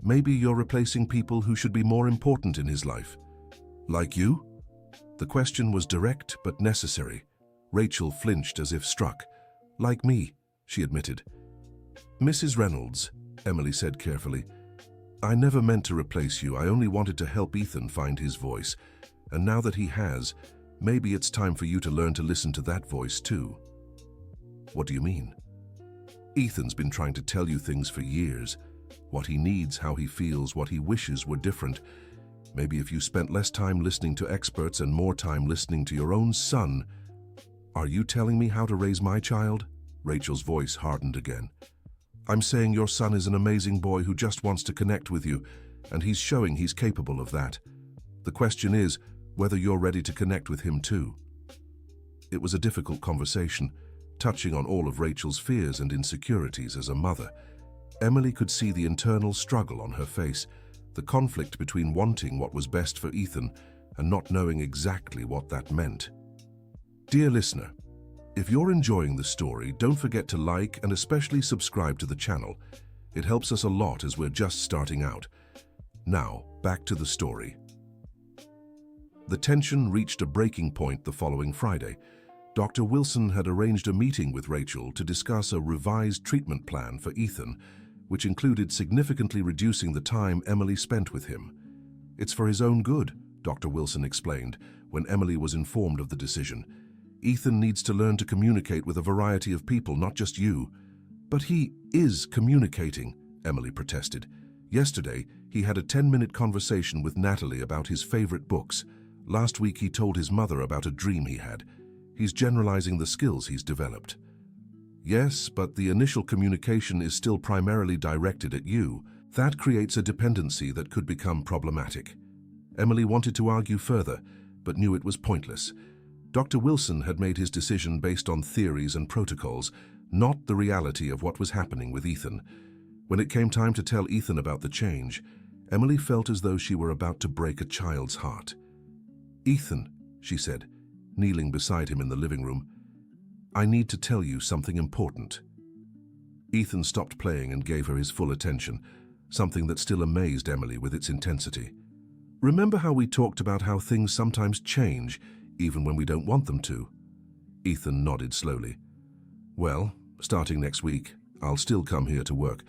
Maybe you're replacing people who should be more important in his life. Like you? The question was direct but necessary. Rachel flinched as if struck. Like me, she admitted. Mrs. Reynolds, Emily said carefully, I never meant to replace you. I only wanted to help Ethan find his voice. And now that he has, maybe it's time for you to learn to listen to that voice too. What do you mean? Ethan's been trying to tell you things for years. What he needs, how he feels, what he wishes were different. Maybe if you spent less time listening to experts and more time listening to your own son. Are you telling me how to raise my child? Rachel's voice hardened again. I'm saying your son is an amazing boy who just wants to connect with you, and he's showing he's capable of that. The question is whether you're ready to connect with him too. It was a difficult conversation, touching on all of Rachel's fears and insecurities as a mother. Emily could see the internal struggle on her face, the conflict between wanting what was best for Ethan and not knowing exactly what that meant. Dear listener, if you're enjoying the story, don't forget to like and especially subscribe to the channel. It helps us a lot as we're just starting out. Now, back to the story. The tension reached a breaking point the following Friday. Dr. Wilson had arranged a meeting with Rachel to discuss a revised treatment plan for Ethan, which included significantly reducing the time Emily spent with him. It's for his own good, Dr. Wilson explained when Emily was informed of the decision. Ethan needs to learn to communicate with a variety of people, not just you. But he is communicating, Emily protested. Yesterday, he had a 10-minute conversation with Natalie about his favorite books. Last week, he told his mother about a dream he had. He's generalizing the skills he's developed. Yes, but the initial communication is still primarily directed at you. That creates a dependency that could become problematic. Emily wanted to argue further, but knew it was pointless. Dr. Wilson had made his decision based on theories and protocols, not the reality of what was happening with Ethan. When it came time to tell Ethan about the change, Emily felt as though she were about to break a child's heart. Ethan, she said, kneeling beside him in the living room, I need to tell you something important. Ethan stopped playing and gave her his full attention, something that still amazed Emily with its intensity. Remember how we talked about how things sometimes change, even when we don't want them to? Ethan nodded slowly. Well, starting next week, I'll still come here to work,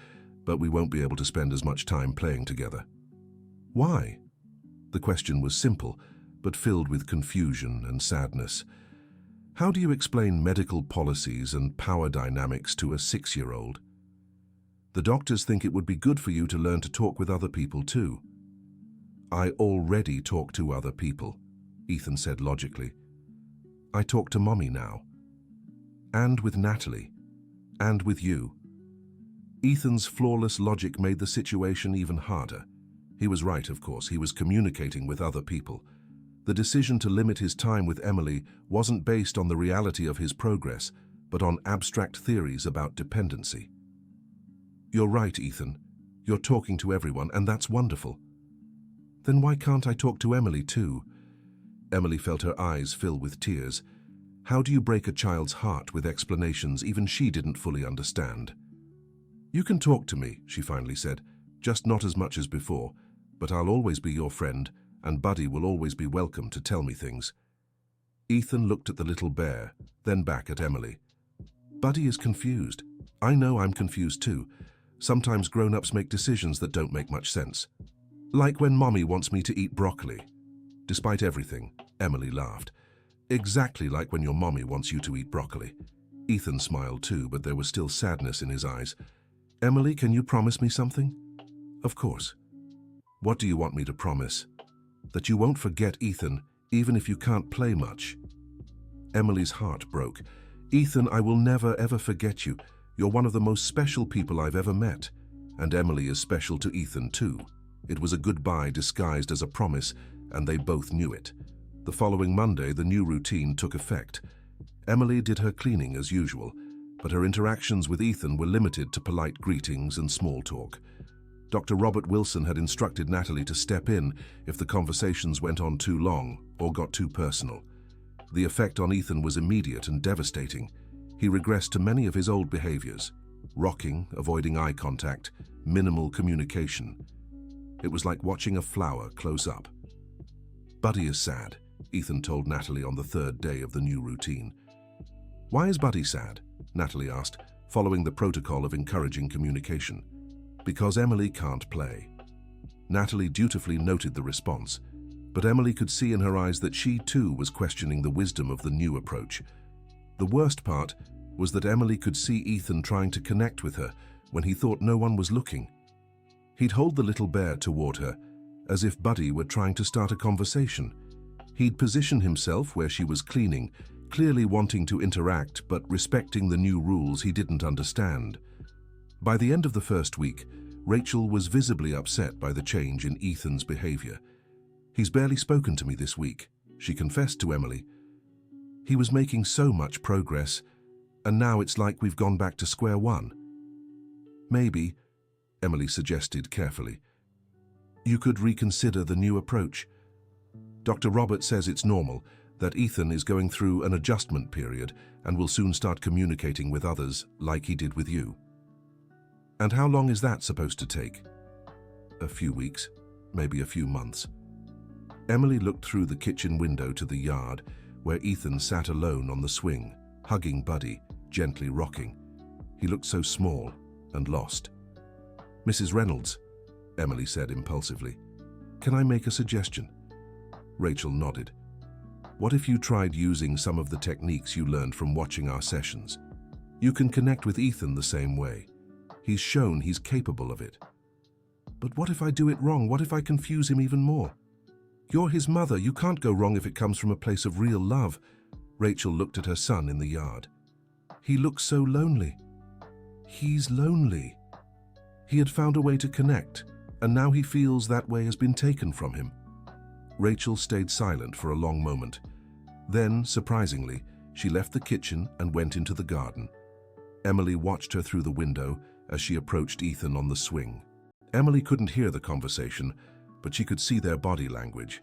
but we won't be able to spend as much time playing together. Why? The question was simple, but filled with confusion and sadness. How do you explain medical policies and power dynamics to a 6-year-old? The doctors think it would be good for you to learn to talk with other people too. I already talk to other people, Ethan said logically. I talk to Mommy now. And with Natalie. And with you. Ethan's flawless logic made the situation even harder. He was right, of course. He was communicating with other people. The decision to limit his time with Emily wasn't based on the reality of his progress, but on abstract theories about dependency. You're right, Ethan. You're talking to everyone, and that's wonderful. Then why can't I talk to Emily too? Emily felt her eyes fill with tears. How do you break a child's heart with explanations even she didn't fully understand? You can talk to me, she finally said, just not as much as before, but I'll always be your friend, and Buddy will always be welcome to tell me things. Ethan looked at the little bear, then back at Emily. Buddy is confused. I know I'm confused too. Sometimes grown-ups make decisions that don't make much sense. Like when Mommy wants me to eat broccoli. Despite everything, Emily laughed. Exactly like when your mommy wants you to eat broccoli. Ethan smiled too, but there was still sadness in his eyes. Emily, can you promise me something? Of course. What do you want me to promise? That you won't forget Ethan, even if you can't play much. Emily's heart broke. Ethan, I will never ever forget you. You're one of the most special people I've ever met. And Emily is special to Ethan too. It was a goodbye disguised as a promise, and they both knew it. The following Monday, the new routine took effect. Emily did her cleaning as usual, but her interactions with Ethan were limited to polite greetings and small talk. Dr. Robert Wilson had instructed Natalie to step in if the conversations went on too long or got too personal. The effect on Ethan was immediate and devastating. He regressed to many of his old behaviors: rocking, avoiding eye contact, minimal communication. It was like watching a flower close up. Buddy is sad, Ethan told Natalie on the third day of the new routine. Why is Buddy sad? Natalie asked, following the protocol of encouraging communication. Because Emily can't play. Natalie dutifully noted the response, but Emily could see in her eyes that she too was questioning the wisdom of the new approach. The worst part was that Emily could see Ethan trying to connect with her when he thought no one was looking. He'd hold the little bear toward her, as if Buddy were trying to start a conversation. He'd position himself where she was cleaning, clearly wanting to interact but respecting the new rules he didn't understand. By the end of the first week, Rachel was visibly upset by the change in Ethan's behavior. He's barely spoken to me this week, she confessed to Emily. He was making so much progress, and now it's like we've gone back to square one. Maybe, Emily suggested carefully, you could reconsider the new approach. Dr. Robert says it's normal, that Ethan is going through an adjustment period and will soon start communicating with others like he did with you. And how long is that supposed to take? A few weeks, maybe a few months. Emily looked through the kitchen window to the yard where Ethan sat alone on the swing, hugging Buddy, gently rocking. He looked so small and lost. Mrs. Reynolds, Emily said impulsively, can I make a suggestion? Rachel nodded. What if you tried using some of the techniques you learned from watching our sessions? You can connect with Ethan the same way. He's shown he's capable of it. But what if I do it wrong? What if I confuse him even more? You're his mother. You can't go wrong if it comes from a place of real love. Rachel looked at her son in the yard. He looks so lonely. He's lonely. He had found a way to connect, and now he feels that way has been taken from him. Rachel stayed silent for a long moment. Then, surprisingly, she left the kitchen and went into the garden. Emily watched her through the window as she approached Ethan on the swing. Emily couldn't hear the conversation, but she could see their body language.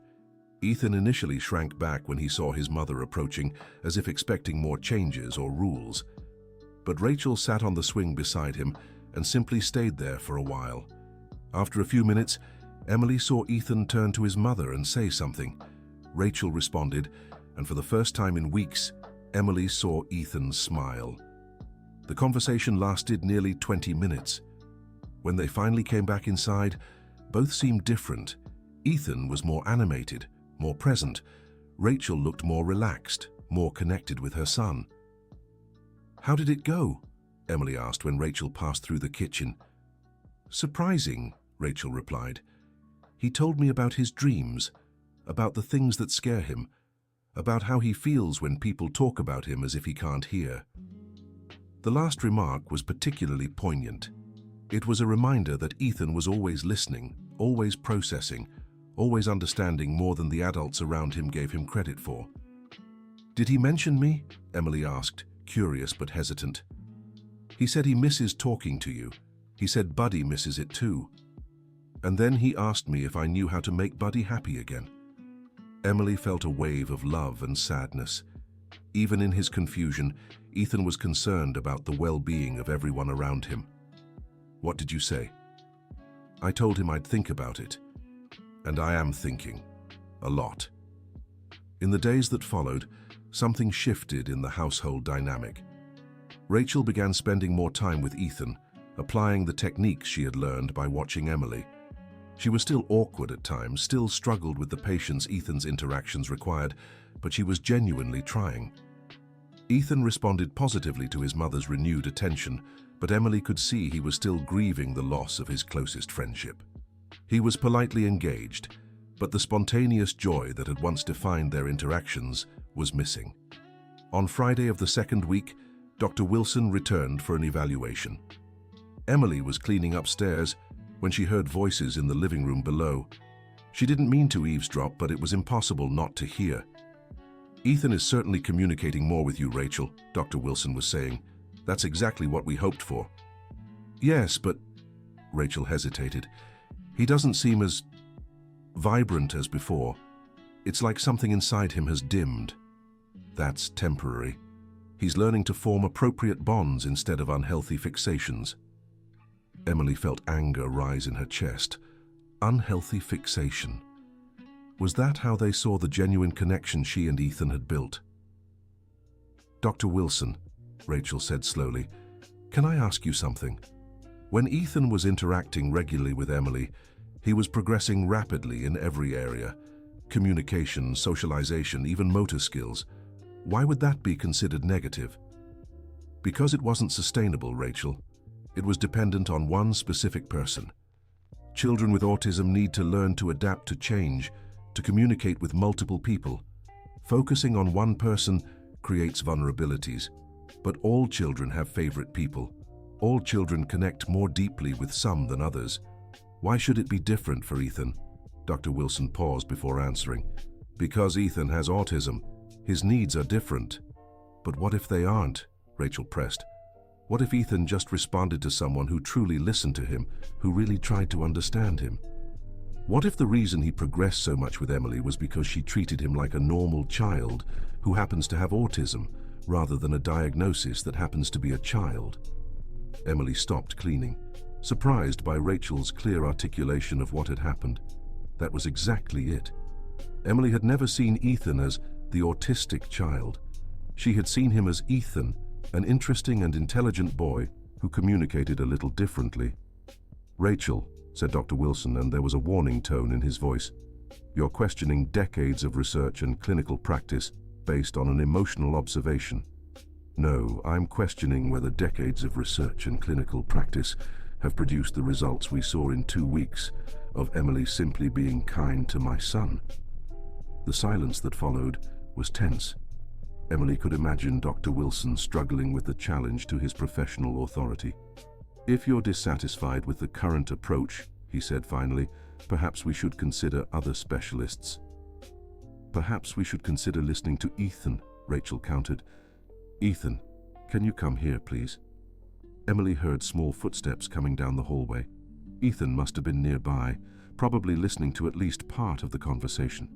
Ethan initially shrank back when he saw his mother approaching, as if expecting more changes or rules. But Rachel sat on the swing beside him and simply stayed there for a while. After a few minutes, Emily saw Ethan turn to his mother and say something. Rachel responded, and for the first time in weeks, Emily saw Ethan smile. The conversation lasted nearly 20 minutes. When they finally came back inside, both seemed different. Ethan was more animated, more present. Rachel looked more relaxed, more connected with her son. How did it go? Emily asked when Rachel passed through the kitchen. Surprising, Rachel replied. He told me about his dreams, about the things that scare him, about how he feels when people talk about him as if he can't hear. The last remark was particularly poignant. It was a reminder that Ethan was always listening, always processing, always understanding more than the adults around him gave him credit for. Did he mention me? Emily asked, curious but hesitant. He said he misses talking to you. He said Buddy misses it too. And then he asked me if I knew how to make Buddy happy again. Emily felt a wave of love and sadness. Even in his confusion, Ethan was concerned about the well-being of everyone around him. What did you say? I told him I'd think about it. And I am thinking. A lot. In the days that followed, something shifted in the household dynamic. Rachel began spending more time with Ethan, applying the techniques she had learned by watching Emily. She was still awkward at times, still struggled with the patience Ethan's interactions required, but she was genuinely trying. Ethan responded positively to his mother's renewed attention, but Emily could see he was still grieving the loss of his closest friendship. He was politely engaged, but the spontaneous joy that had once defined their interactions was missing. On Friday of the second week, Dr. Wilson returned for an evaluation. Emily was cleaning upstairs when she heard voices in the living room below. She didn't mean to eavesdrop, but it was impossible not to hear. Ethan is certainly communicating more with you, Rachel, Dr. Wilson was saying. That's exactly what we hoped for. Yes, but... Rachel hesitated. He doesn't seem as vibrant as before. It's like something inside him has dimmed. That's temporary. He's learning to form appropriate bonds instead of unhealthy fixations. Emily felt anger rise in her chest. Unhealthy fixation. Was that how they saw the genuine connection she and Ethan had built? "Dr. Wilson," Rachel said slowly, "can I ask you something? When Ethan was interacting regularly with Emily, he was progressing rapidly in every area: communication, socialization, even motor skills. Why would that be considered negative?" "Because it wasn't sustainable, Rachel. It was dependent on one specific person. Children with autism need to learn to adapt to change, to communicate with multiple people. Focusing on one person creates vulnerabilities. But all children have favorite people. All children connect more deeply with some than others. Why should it be different for Ethan?" Dr. Wilson paused before answering. "Because Ethan has autism. His needs are different." "But what if they aren't?" Rachel pressed. "What if Ethan just responded to someone who truly listened to him, who really tried to understand him? What if the reason he progressed so much with Emily was because she treated him like a normal child who happens to have autism, rather than a diagnosis that happens to be a child?" Emily stopped cleaning, surprised by Rachel's clear articulation of what had happened. That was exactly it. Emily had never seen Ethan as the autistic child. She had seen him as Ethan, an interesting and intelligent boy who communicated a little differently. "Rachel," said Dr. Wilson, and there was a warning tone in his voice, "you're questioning decades of research and clinical practice based on an emotional observation." "No, I'm questioning whether decades of research and clinical practice have produced the results we saw in 2 weeks of Emily simply being kind to my son." The silence that followed was tense. Emily could imagine Dr. Wilson struggling with the challenge to his professional authority. "If you're dissatisfied with the current approach," he said finally, "perhaps we should consider other specialists." "Perhaps we should consider listening to Ethan," Rachel countered. "Ethan, can you come here, please?" Emily heard small footsteps coming down the hallway. Ethan must have been nearby, probably listening to at least part of the conversation.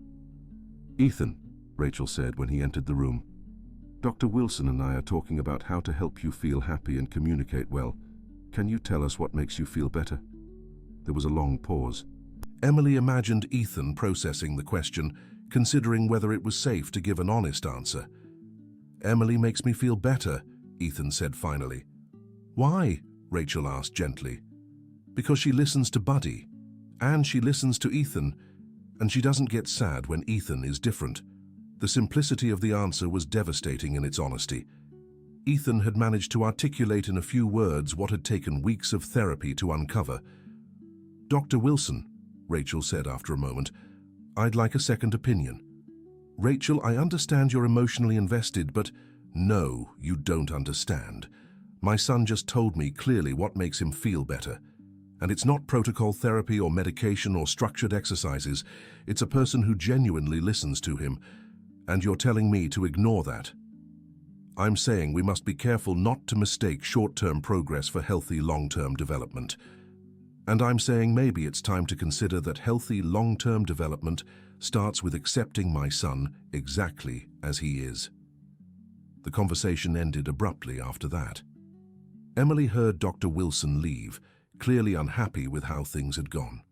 "Ethan," Rachel said when he entered the room, "Dr. Wilson and I are talking about how to help you feel happy and communicate well. Can you tell us what makes you feel better?" There was a long pause. Emily imagined Ethan processing the question, considering whether it was safe to give an honest answer. "Emily makes me feel better," Ethan said finally. "Why?" Rachel asked gently. "Because she listens to Buddy, and she listens to Ethan, and she doesn't get sad when Ethan is different." The simplicity of the answer was devastating in its honesty. Ethan had managed to articulate in a few words what had taken weeks of therapy to uncover. "Dr. Wilson," Rachel said after a moment, "I'd like a second opinion." "Rachel, I understand you're emotionally invested, but no, you don't understand. My son just told me clearly what makes him feel better. And it's not protocol therapy or medication or structured exercises. It's a person who genuinely listens to him. And you're telling me to ignore that. I'm saying we must be careful not to mistake short-term progress for healthy long-term development. And I'm saying maybe it's time to consider that healthy long-term development starts with accepting my son exactly as he is." The conversation ended abruptly after that. Emily heard Dr. Wilson leave, clearly unhappy with how things had gone.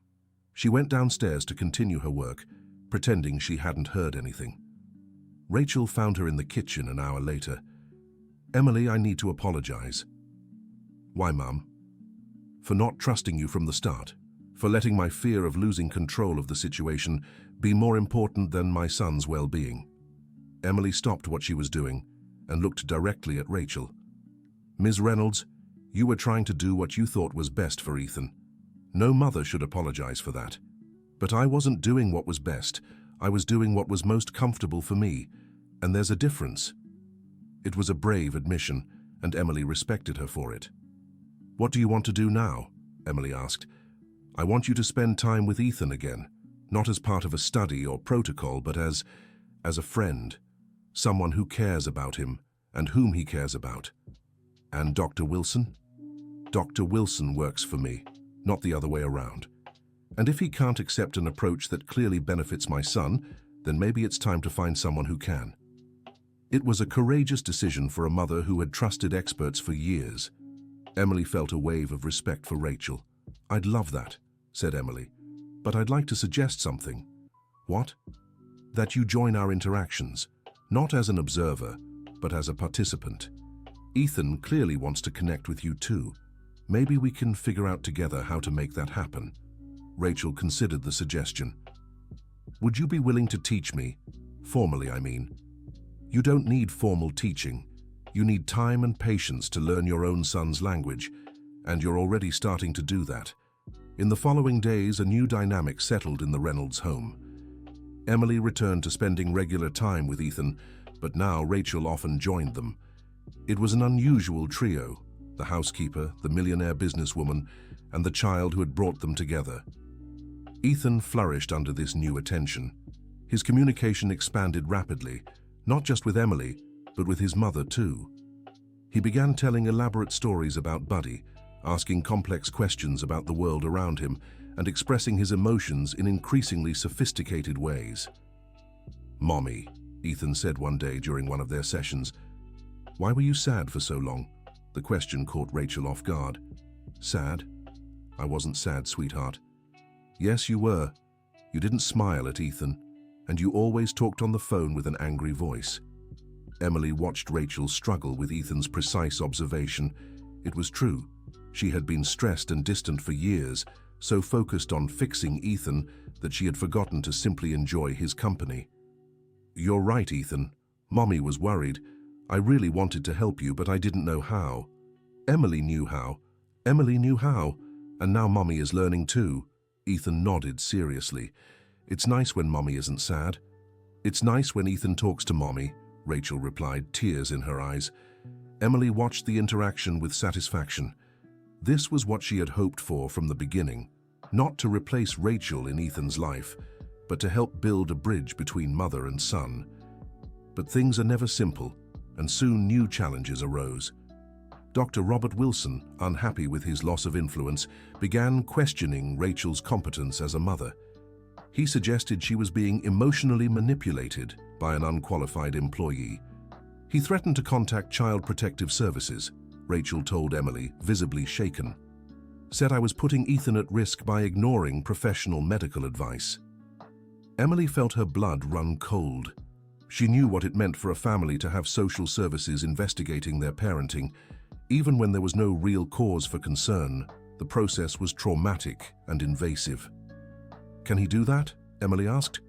She went downstairs to continue her work, pretending she hadn't heard anything. Rachel found her in the kitchen an hour later. "Emily, I need to apologize." "Why, Mum?" "For not trusting you from the start, for letting my fear of losing control of the situation be more important than my son's well-being." Emily stopped what she was doing and looked directly at Rachel. "Ms. Reynolds, you were trying to do what you thought was best for Ethan. No mother should apologize for that. But I wasn't doing what was best. I was doing what was most comfortable for me, and there's a difference." It was a brave admission, and Emily respected her for it. "What do you want to do now?" Emily asked. "I want you to spend time with Ethan again, not as part of a study or protocol, but as a friend, someone who cares about him and whom he cares about." "And Dr. Wilson?" "Dr. Wilson works for me, not the other way around. And if he can't accept an approach that clearly benefits my son, then maybe it's time to find someone who can." It was a courageous decision for a mother who had trusted experts for years. Emily felt a wave of respect for Rachel. "I'd love that," said Emily. But I'd like to suggest something. What? That you join our interactions, not as an observer, but as a participant. Ethan clearly wants to connect with you too. Maybe we can figure out together how to make that happen. Rachel considered the suggestion. Would you be willing to teach me? Formally, I mean. You don't need formal teaching. You need time and patience to learn your own son's language, and you're already starting to do that. In the following days, a new dynamic settled in the Reynolds home. Emily returned to spending regular time with Ethan, but now Rachel often joined them. It was an unusual trio, the housekeeper, the millionaire businesswoman, and the child who had brought them together. Ethan flourished under this new attention. His communication expanded rapidly, not just with Emily, but with his mother too. He began telling elaborate stories about Buddy, asking complex questions about the world around him, and expressing his emotions in increasingly sophisticated ways. "Mommy," Ethan said one day during one of their sessions. "Why were you sad for so long?" The question caught Rachel off guard. "Sad? I wasn't sad, sweetheart." "Yes, you were. You didn't smile at Ethan, and you always talked on the phone with an angry voice." Emily watched Rachel struggle with Ethan's precise observation. It was true. She had been stressed and distant for years, so focused on fixing Ethan that she had forgotten to simply enjoy his company. "You're right, Ethan. Mommy was worried. I really wanted to help you, but I didn't know how. Emily knew how. Emily knew how. And now Mommy is learning too." Ethan nodded seriously. "It's nice when Mommy isn't sad." "It's nice when Ethan talks to Mommy," Rachel replied, tears in her eyes. Emily watched the interaction with satisfaction. This was what she had hoped for from the beginning, not to replace Rachel in Ethan's life, but to help build a bridge between mother and son. But things are never simple, and soon new challenges arose. Dr. Robert Wilson, unhappy with his loss of influence, began questioning Rachel's competence as a mother. He suggested she was being emotionally manipulated by an unqualified employee. He threatened to contact Child Protective Services, Rachel told Emily, visibly shaken. Said I was putting Ethan at risk by ignoring professional medical advice. Emily felt her blood run cold. She knew what it meant for a family to have social services investigating their parenting. Even when there was no real cause for concern, the process was traumatic and invasive. "Can he do that?" Emily asked.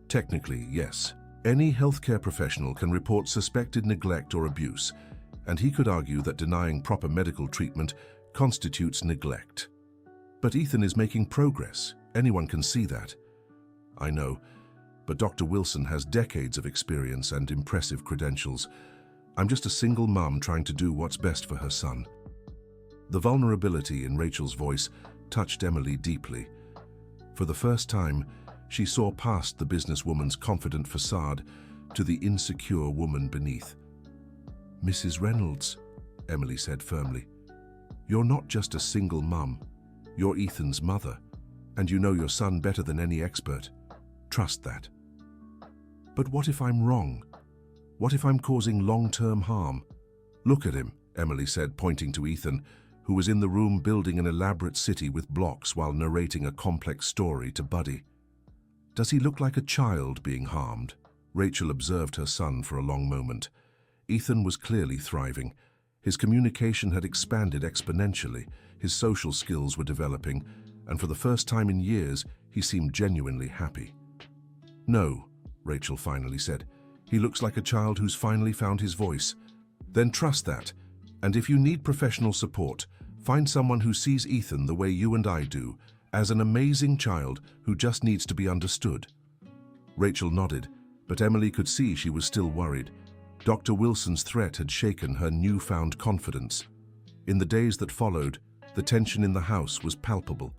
"Technically, yes. Any healthcare professional can report suspected neglect or abuse, and he could argue that denying proper medical treatment constitutes neglect. But Ethan is making progress. Anyone can see that." "I know, but Dr. Wilson has decades of experience and impressive credentials. I'm just a single mom trying to do what's best for her son." The vulnerability in Rachel's voice touched Emily deeply. For the first time, she saw past the businesswoman's confident facade to the insecure woman beneath. "Mrs. Reynolds," Emily said firmly, "you're not just a single mum. You're Ethan's mother, and you know your son better than any expert. Trust that." "But what if I'm wrong? What if I'm causing long-term harm?" "Look at him," Emily said, pointing to Ethan, who was in the room building an elaborate city with blocks while narrating a complex story to Buddy. "Does he look like a child being harmed?" Rachel observed her son for a long moment. Ethan was clearly thriving. His communication had expanded exponentially, his social skills were developing, and for the first time in years, he seemed genuinely happy. "No," Rachel finally said. "He looks like a child who's finally found his voice. Then trust that, and if you need professional support, find someone who sees Ethan the way you and I do, as an amazing child who just needs to be understood." Rachel nodded, but Emily could see she was still worried. Dr. Wilson's threat had shaken her newfound confidence. In the days that followed, the tension in the house was palpable.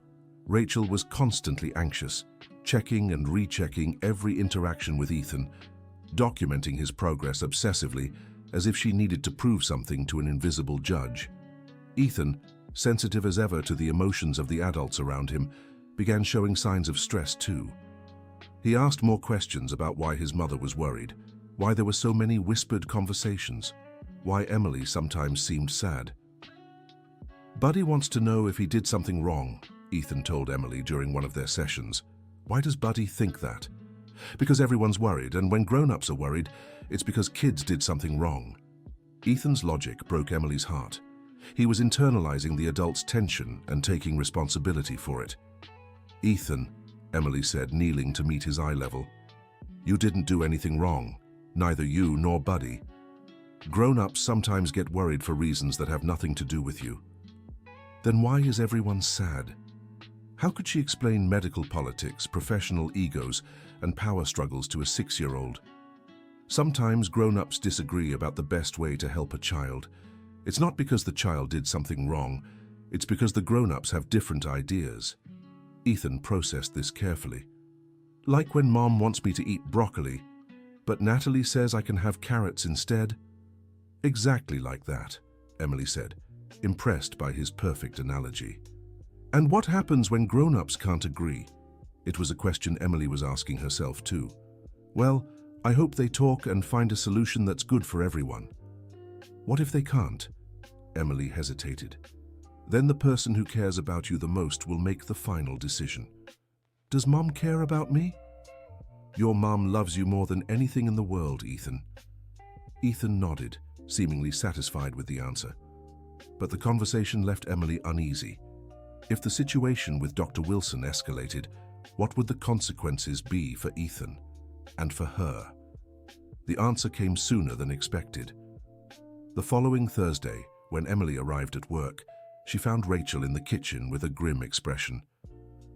Rachel was constantly anxious, checking and rechecking every interaction with Ethan, documenting his progress obsessively as if she needed to prove something to an invisible judge. Ethan, sensitive as ever to the emotions of the adults around him, began showing signs of stress too. He asked more questions about why his mother was worried, why there were so many whispered conversations, why Emily sometimes seemed sad. "Buddy wants to know if he did something wrong," Ethan told Emily during one of their sessions. Why does Buddy think that? Because everyone's worried, and when grown-ups are worried, it's because kids did something wrong. Ethan's logic broke Emily's heart. He was internalizing the adult's tension and taking responsibility for it. Ethan, Emily said, kneeling to meet his eye level. You didn't do anything wrong, neither you nor Buddy. Grown-ups sometimes get worried for reasons that have nothing to do with you. Then why is everyone sad? How could she explain medical politics, professional egos, and power struggles to a 6-year-old? Sometimes grown-ups disagree about the best way to help a child. It's not because the child did something wrong, it's because the grown-ups have different ideas. Ethan processed this carefully. Like when Mom wants me to eat broccoli, but Natalie says I can have carrots instead? Exactly like that, Emily said, impressed by his perfect analogy. And what happens when grown-ups can't agree? It was a question Emily was asking herself too. Well, I hope they talk and find a solution that's good for everyone. What if they can't? Emily hesitated. Then the person who cares about you the most will make the final decision. Does Mom care about me? Your mom loves you more than anything in the world, Ethan. Ethan nodded, seemingly satisfied with the answer. But the conversation left Emily uneasy. If the situation with Dr. Wilson escalated, what would the consequences be for Ethan and for her? The answer came sooner than expected. The following Thursday, when Emily arrived at work, she found Rachel in the kitchen with a grim expression.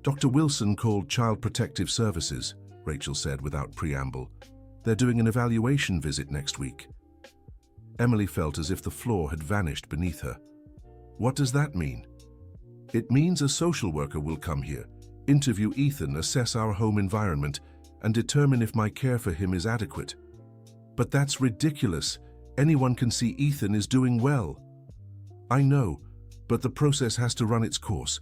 Dr. Wilson called Child Protective Services, Rachel said without preamble. They're doing an evaluation visit next week. Emily felt as if the floor had vanished beneath her. What does that mean? It means a social worker will come here, interview Ethan, assess our home environment, and determine if my care for him is adequate. But that's ridiculous. Anyone can see Ethan is doing well. I know, but the process has to run its course,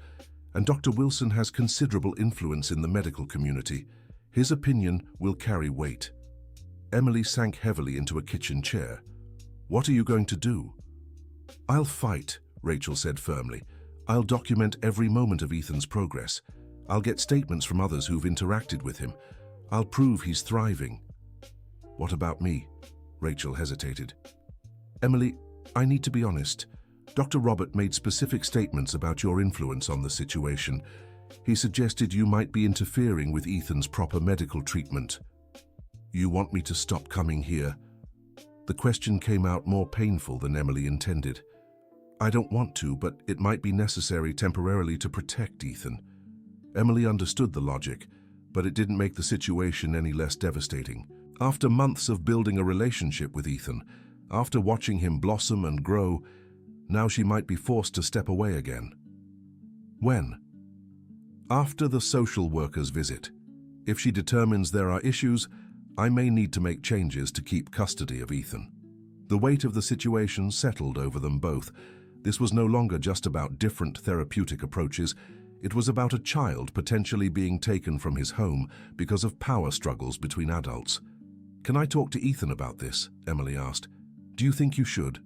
and Dr. Wilson has considerable influence in the medical community. His opinion will carry weight. Emily sank heavily into a kitchen chair. What are you going to do? I'll fight, Rachel said firmly. I'll document every moment of Ethan's progress. I'll get statements from others who've interacted with him. I'll prove he's thriving. What about me? Rachel hesitated. Emily, I need to be honest. Dr. Robert made specific statements about your influence on the situation. He suggested you might be interfering with Ethan's proper medical treatment. You want me to stop coming here? The question came out more painful than Emily intended. I don't want to, but it might be necessary temporarily to protect Ethan. Emily understood the logic, but it didn't make the situation any less devastating. After months of building a relationship with Ethan, after watching him blossom and grow, now she might be forced to step away again. When? After the social worker's visit. If she determines there are issues, I may need to make changes to keep custody of Ethan. The weight of the situation settled over them both. This was no longer just about different therapeutic approaches. It was about a child potentially being taken from his home because of power struggles between adults. Can I talk to Ethan about this? Emily asked. Do you think you should?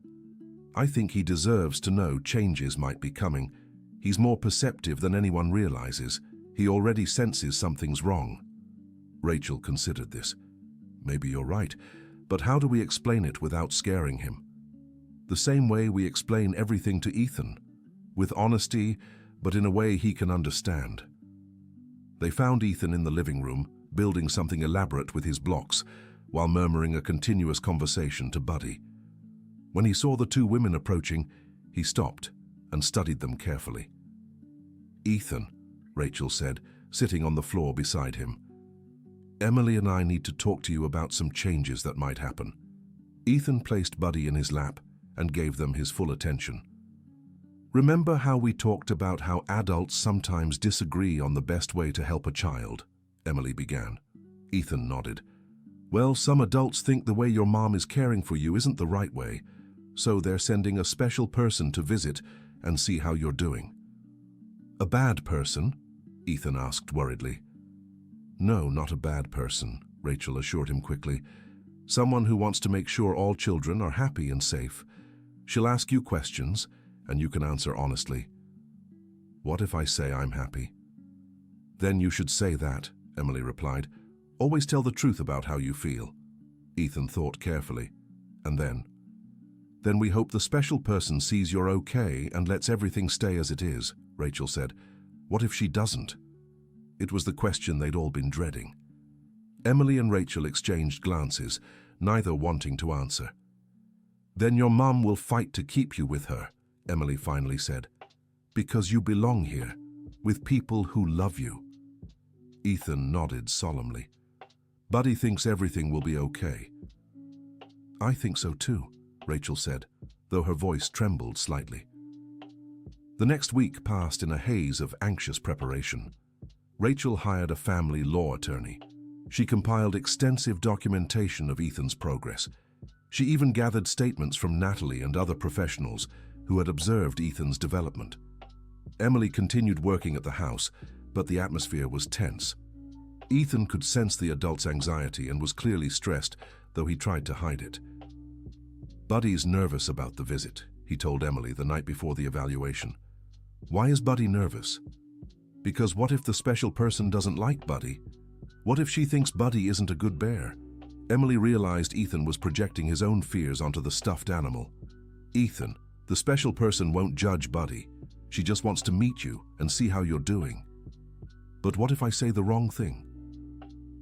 I think he deserves to know changes might be coming. He's more perceptive than anyone realizes. He already senses something's wrong. Rachel considered this. Maybe you're right, but how do we explain it without scaring him? The same way we explain everything to Ethan, with honesty, but in a way he can understand. They found Ethan in the living room, building something elaborate with his blocks, while murmuring a continuous conversation to Buddy. When he saw the two women approaching, he stopped and studied them carefully. Ethan, Rachel said, sitting on the floor beside him. Emily and I need to talk to you about some changes that might happen. Ethan placed Buddy in his lap and gave them his full attention. Remember how we talked about how adults sometimes disagree on the best way to help a child? Emily began. Ethan nodded. Well, some adults think the way your mom is caring for you isn't the right way, so they're sending a special person to visit and see how you're doing. A bad person? Ethan asked worriedly. No, not a bad person, Rachel assured him quickly. Someone who wants to make sure all children are happy and safe. She'll ask you questions, and you can answer honestly. What if I say I'm happy? Then you should say that, Emily replied. Always tell the truth about how you feel. Ethan thought carefully. And then we hope the special person sees you're okay and lets everything stay as it is, Rachel said. What if she doesn't? It was the question they'd all been dreading. Emily and Rachel exchanged glances, neither wanting to answer. Then your mum will fight to keep you with her, Emily finally said. Because you belong here, with people who love you. Ethan nodded solemnly. Buddy thinks everything will be okay. I think so too, Rachel said, though her voice trembled slightly. The next week passed in a haze of anxious preparation. Rachel hired a family law attorney. She compiled extensive documentation of Ethan's progress. She even gathered statements from Natalie and other professionals who had observed Ethan's development. Emily continued working at the house, but the atmosphere was tense. Ethan could sense the adult's anxiety and was clearly stressed, though he tried to hide it. Buddy's nervous about the visit, he told Emily the night before the evaluation. Why is Buddy nervous? Because what if the special person doesn't like Buddy? What if she thinks Buddy isn't a good bear? Emily realized Ethan was projecting his own fears onto the stuffed animal. Ethan, the special person won't judge Buddy. She just wants to meet you and see how you're doing. But what if I say the wrong thing?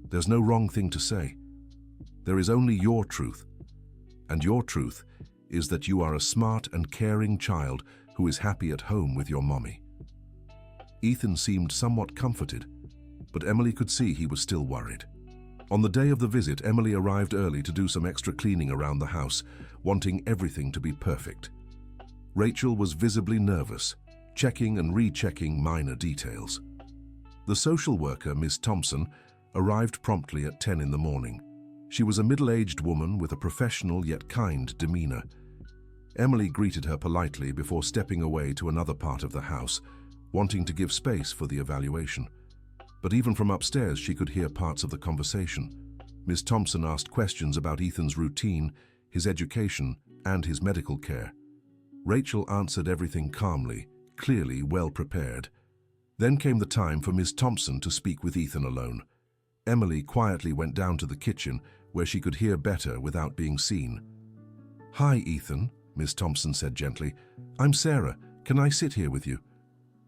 There's no wrong thing to say. There is only your truth. And your truth is that you are a smart and caring child who is happy at home with your mommy. Ethan seemed somewhat comforted, but Emily could see he was still worried. On the day of the visit, Emily arrived early to do some extra cleaning around the house, wanting everything to be perfect. Rachel was visibly nervous, checking and rechecking minor details. The social worker, Miss Thompson, arrived promptly at 10 in the morning. She was a middle-aged woman with a professional yet kind demeanor. Emily greeted her politely before stepping away to another part of the house, wanting to give space for the evaluation. But even from upstairs, she could hear parts of the conversation. Miss Thompson asked questions about Ethan's routine, his education, and his medical care. Rachel answered everything calmly, clearly well prepared. Then came the time for Miss Thompson to speak with Ethan alone. Emily quietly went down to the kitchen, where she could hear better without being seen. Hi, Ethan, Miss Thompson said gently. I'm Sarah. Can I sit here with you?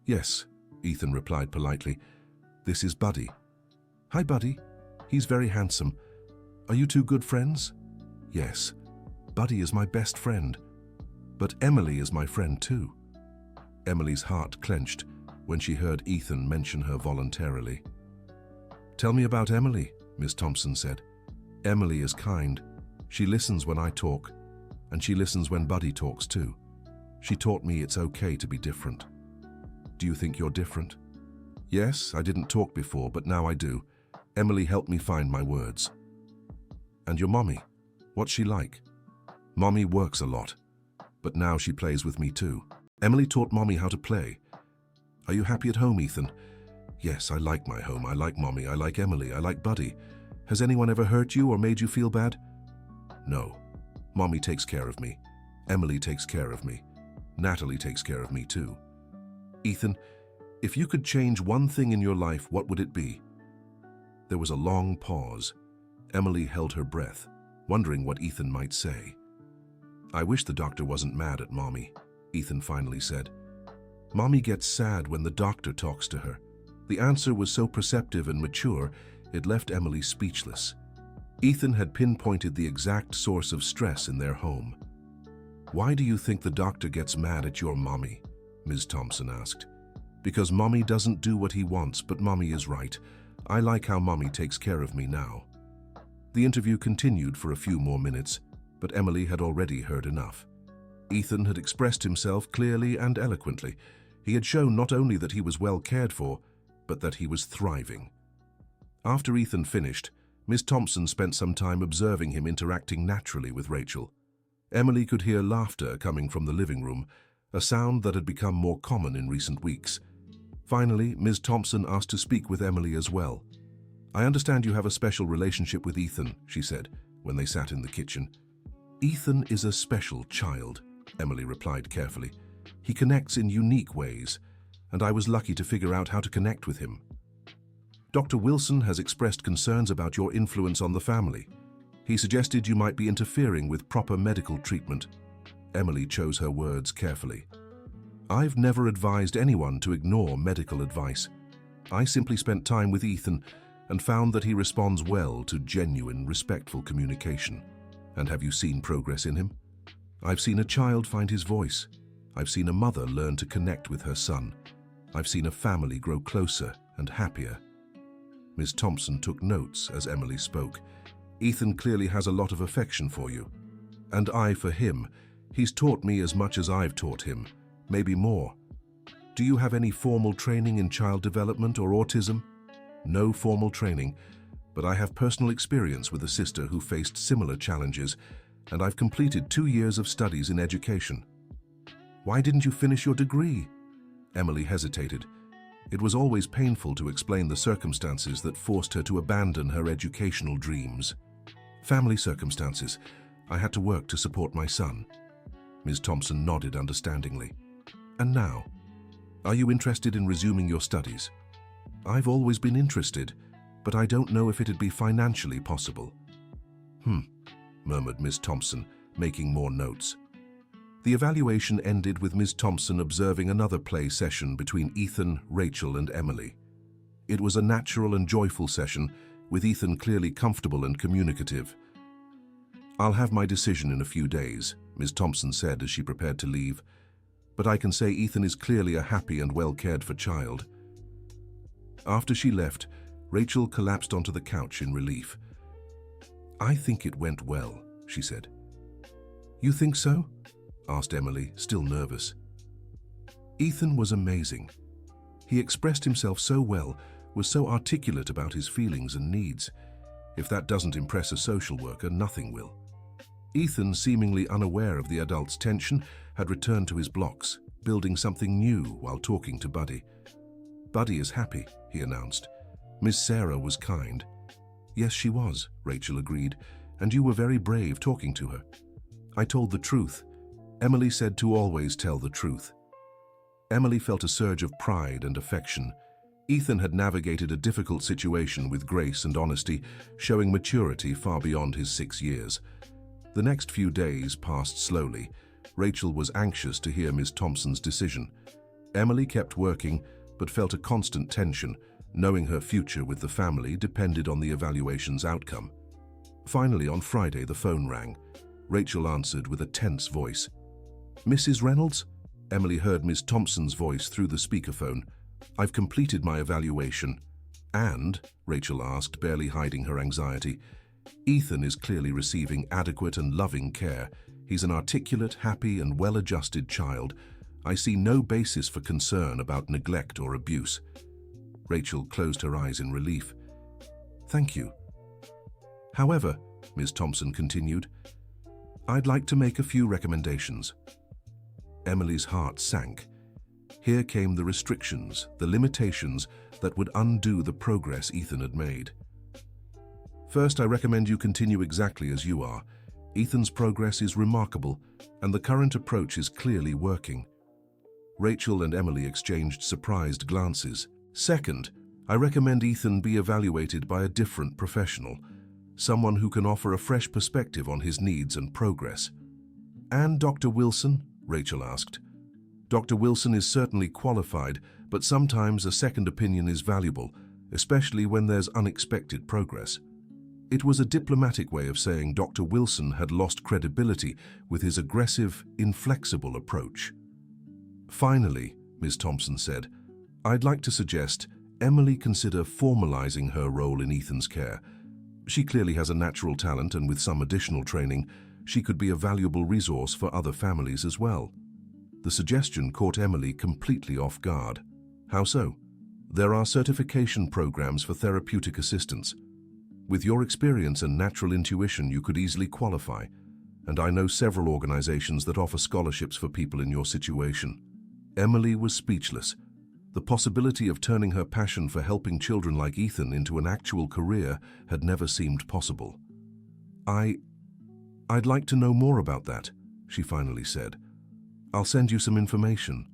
Yes, Ethan replied politely. This is Buddy. Hi, Buddy. He's very handsome. Are you two good friends? Yes. Buddy is my best friend. But Emily is my friend too. Emily's heart clenched when she heard Ethan mention her voluntarily. Tell me about Emily, Miss Thompson said. Emily is kind. She listens when I talk, and she listens when Buddy talks too. She taught me it's okay to be different. Do you think you're different? Yes, I didn't talk before, but now I do. Emily helped me find my words. And your mommy? What's she like? Mommy works a lot, but now she plays with me too. Emily taught Mommy how to play. Are you happy at home, Ethan? Yes, I like my home. I like Mommy. I like Emily. I like Buddy. Has anyone ever hurt you or made you feel bad? No. Mommy takes care of me. Emily takes care of me. Natalie takes care of me too. Ethan, if you could change one thing in your life, what would it be? There was a long pause. Emily held her breath, wondering what Ethan might say. I wish the doctor wasn't mad at Mommy, Ethan finally said. Mommy gets sad when the doctor talks to her. The answer was so perceptive and mature, it left Emily speechless. Ethan had pinpointed the exact source of stress in their home. Why do you think the doctor gets mad at your mommy? Ms. Thompson asked. Because Mommy doesn't do what he wants, but Mommy is right. I like how Mommy takes care of me now. The interview continued for a few more minutes, but Emily had already heard enough. Ethan had expressed himself clearly and eloquently. He had shown not only that he was well cared for, but that he was thriving. After Ethan finished, Miss Thompson spent some time observing him interacting naturally with Rachel. Emily could hear laughter coming from the living room, a sound that had become more common in recent weeks. Finally, Ms. Thompson asked to speak with Emily as well. I understand you have a special relationship with Ethan, she said, when they sat in the kitchen. Ethan is a special child, Emily replied carefully. He connects in unique ways, and I was lucky to figure out how to connect with him. Dr. Wilson has expressed concerns about your influence on the family. He suggested you might be interfering with proper medical treatment. Emily chose her words carefully. I've never advised anyone to ignore medical advice. I simply spent time with Ethan and found that he responds well to genuine, respectful communication. And have you seen progress in him? I've seen a child find his voice. I've seen a mother learn to connect with her son. I've seen a family grow closer and happier. Ms. Thompson took notes as Emily spoke. Ethan clearly has a lot of affection for you. And I for him. He's taught me as much as I've taught him, maybe more. Do you have any formal training in child development or autism? No formal training, but I have personal experience with a sister who faced similar challenges, and I've completed 2 years of studies in education. Why didn't you finish your degree? Emily hesitated. It was always painful to explain the circumstances that forced her to abandon her educational dreams. Family circumstances. I had to work to support my son. Ms. Thompson nodded understandingly. And now, are you interested in resuming your studies? I've always been interested, but I don't know if it'd be financially possible. Murmured Ms. Thompson, making more notes. The evaluation ended with Ms. Thompson observing another play session between Ethan, Rachel, and Emily. It was a natural and joyful session, with Ethan clearly comfortable and communicative. I'll have my decision in a few days, Ms. Thompson said as she prepared to leave. But I can say Ethan is clearly a happy and well-cared-for child. After she left, Rachel collapsed onto the couch in relief. I think it went well, she said. You think so? Asked Emily, still nervous. Ethan was amazing. He expressed himself so well, was so articulate about his feelings and needs. If that doesn't impress a social worker, nothing will. Ethan, seemingly unaware of the adult's tension, had returned to his blocks, building something new while talking to Buddy. Buddy is happy, he announced. Miss Sarah was kind. Yes, she was, Rachel agreed, and you were very brave talking to her. I told the truth. Emily said to always tell the truth. Emily felt a surge of pride and affection. Ethan had navigated a difficult situation with grace and honesty, showing maturity far beyond his 6 years. The next few days passed slowly. Rachel was anxious to hear Ms. Thompson's decision. Emily kept working, but felt a constant tension, knowing her future with the family depended on the evaluation's outcome. Finally, on Friday, the phone rang. Rachel answered with a tense voice. Mrs. Reynolds? Emily heard Ms. Thompson's voice through the speakerphone. I've completed my evaluation. And, Rachel asked, barely hiding her anxiety, Ethan is clearly receiving adequate and loving care. He's an articulate, happy, and well-adjusted child. I see no basis for concern about neglect or abuse. Rachel closed her eyes in relief. Thank you. However, Ms. Thompson continued, I'd like to make a few recommendations. Emily's heart sank. Here came the restrictions, the limitations that would undo the progress Ethan had made. First, I recommend you continue exactly as you are. Ethan's progress is remarkable, and the current approach is clearly working. Rachel and Emily exchanged surprised glances. Second, I recommend Ethan be evaluated by a different professional, someone who can offer a fresh perspective on his needs and progress. And Dr. Wilson? Rachel asked. Dr. Wilson is certainly qualified, but sometimes a second opinion is valuable, especially when there's unexpected progress. It was a diplomatic way of saying Dr. Wilson had lost credibility with his aggressive, inflexible approach. Finally, Ms. Thompson said, I'd like to suggest Emily consider formalizing her role in Ethan's care. She clearly has a natural talent, and with some additional training, she could be a valuable resource for other families as well. The suggestion caught Emily completely off guard. How so? There are certification programs for therapeutic assistance. With your experience and natural intuition, you could easily qualify, and I know several organizations that offer scholarships for people in your situation. Emily was speechless. The possibility of turning her passion for helping children like Ethan into an actual career had never seemed possible. I'd like to know more about that, she finally said. I'll send you some information.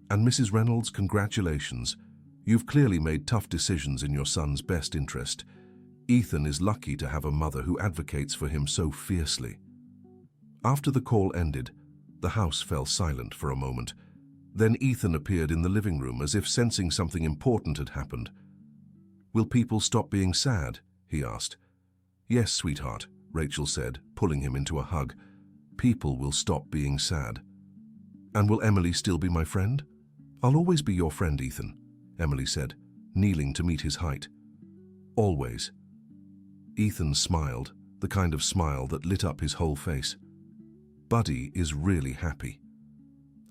And Mrs. Reynolds, congratulations. You've clearly made tough decisions in your son's best interest. Ethan is lucky to have a mother who advocates for him so fiercely. After the call ended, the house fell silent for a moment. Then Ethan appeared in the living room as if sensing something important had happened. "Will people stop being sad?" he asked. "Yes, sweetheart," Rachel said, pulling him into a hug. "People will stop being sad." "And will Emily still be my friend?" "I'll always be your friend, Ethan," Emily said, kneeling to meet his height. "Always." Ethan smiled, the kind of smile that lit up his whole face. "Buddy is really happy."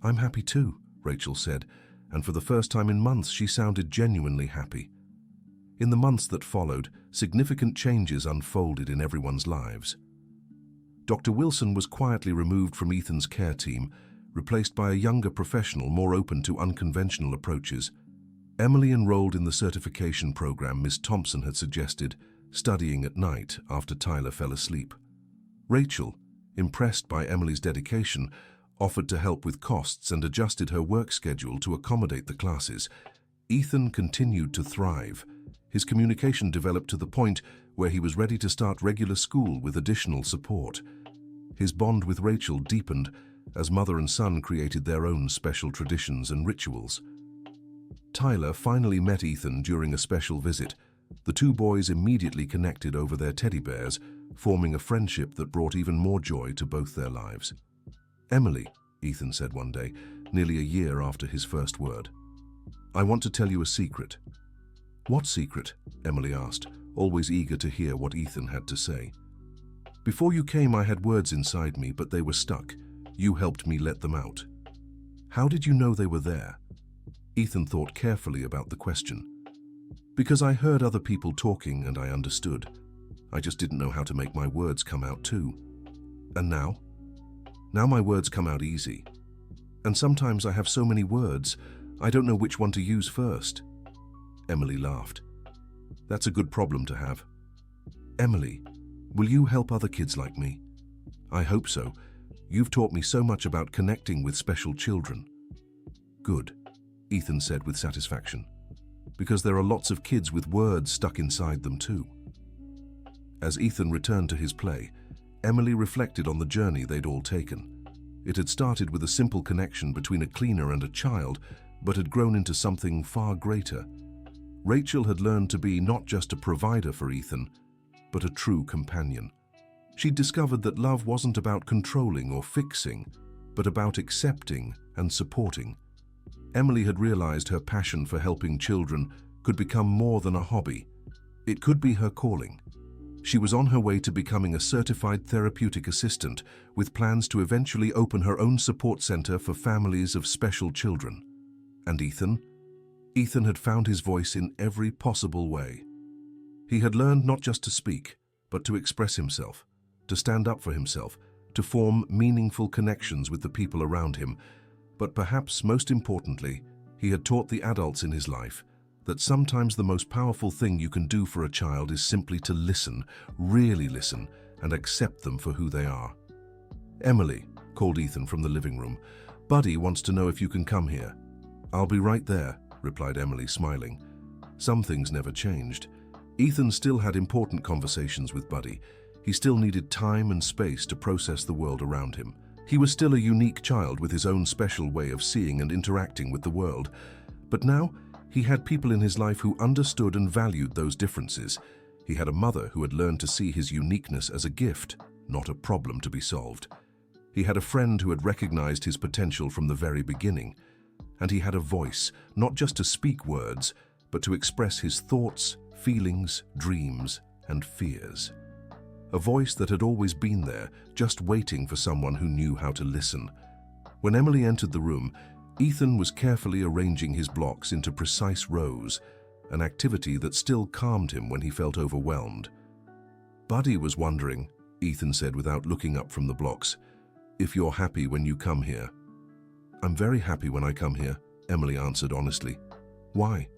"I'm happy too," Rachel said, and for the first time in months she sounded genuinely happy. In the months that followed, significant changes unfolded in everyone's lives. Dr. Wilson was quietly removed from Ethan's care team, replaced by a younger professional more open to unconventional approaches. Emily enrolled in the certification program Miss Thompson had suggested, studying at night after Tyler fell asleep. Rachel, impressed by Emily's dedication, offered to help with costs and adjusted her work schedule to accommodate the classes. Ethan continued to thrive. His communication developed to the point where he was ready to start regular school with additional support. His bond with Rachel deepened as mother and son created their own special traditions and rituals. Tyler finally met Ethan during a special visit. The two boys immediately connected over their teddy bears, forming a friendship that brought even more joy to both their lives. "Emily," Ethan said one day, nearly a year after his first word, "I want to tell you a secret." "What secret?" Emily asked, always eager to hear what Ethan had to say. "Before you came, I had words inside me, but they were stuck. You helped me let them out." "How did you know they were there?" Ethan thought carefully about the question. "Because I heard other people talking and I understood. I just didn't know how to make my words come out too. And now? Now my words come out easy. And sometimes I have so many words, I don't know which one to use first." Emily laughed. "That's a good problem to have." "Emily, will you help other kids like me?" "I hope so. You've taught me so much about connecting with special children." "Good," Ethan said with satisfaction, "because there are lots of kids with words stuck inside them too." As Ethan returned to his play, Emily reflected on the journey they'd all taken. It had started with a simple connection between a cleaner and a child, but had grown into something far greater. Rachel had learned to be not just a provider for Ethan, but a true companion. She'd discovered that love wasn't about controlling or fixing, but about accepting and supporting. Emily had realized her passion for helping children could become more than a hobby. It could be her calling. She was on her way to becoming a certified therapeutic assistant, with plans to eventually open her own support center for families of special children. And Ethan? Ethan had found his voice in every possible way. He had learned not just to speak, but to express himself, to stand up for himself, to form meaningful connections with the people around him. But perhaps most importantly, he had taught the adults in his life that sometimes the most powerful thing you can do for a child is simply to listen, really listen, and accept them for who they are. "Emily," called Ethan from the living room, "Buddy wants to know if you can come here." "I'll be right there," replied Emily, smiling. Some things never changed. Ethan still had important conversations with Buddy. He still needed time and space to process the world around him. He was still a unique child with his own special way of seeing and interacting with the world. But now, he had people in his life who understood and valued those differences. He had a mother who had learned to see his uniqueness as a gift, not a problem to be solved. He had a friend who had recognized his potential from the very beginning. And he had a voice, not just to speak words, but to express his thoughts, feelings, dreams, and fears. A voice that had always been there, just waiting for someone who knew how to listen. When Emily entered the room, Ethan was carefully arranging his blocks into precise rows, an activity that still calmed him when he felt overwhelmed. "Buddy was wondering," Ethan said without looking up from the blocks, "if you're happy when you come here." "I'm very happy when I come here," Emily answered honestly. "Why?"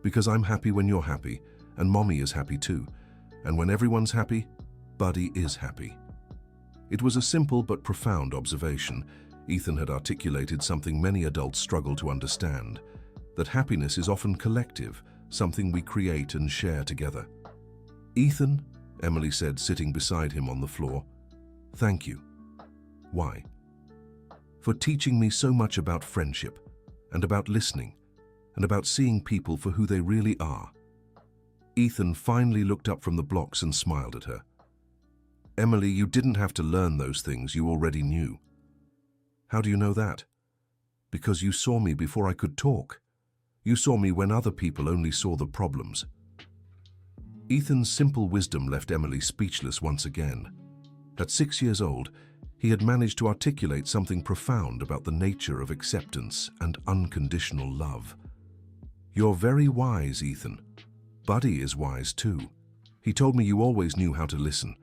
"Because I'm happy when you're happy, and Mommy is happy too. And when everyone's happy, Buddy is happy." It was a simple but profound observation. Ethan had articulated something many adults struggle to understand, that happiness is often collective, something we create and share together. "Ethan," Emily said, sitting beside him on the floor, "thank you." "Why?" "For teaching me so much about friendship, and about listening, and about seeing people for who they really are." Ethan finally looked up from the blocks and smiled at her. "Emily, you didn't have to learn those things, you already knew." "How do you know that?" "Because you saw me before I could talk. You saw me when other people only saw the problems." Ethan's simple wisdom left Emily speechless once again. At 6 years old, he had managed to articulate something profound about the nature of acceptance and unconditional love. "You're very wise, Ethan. Buddy is wise too. He told me you always knew how to listen.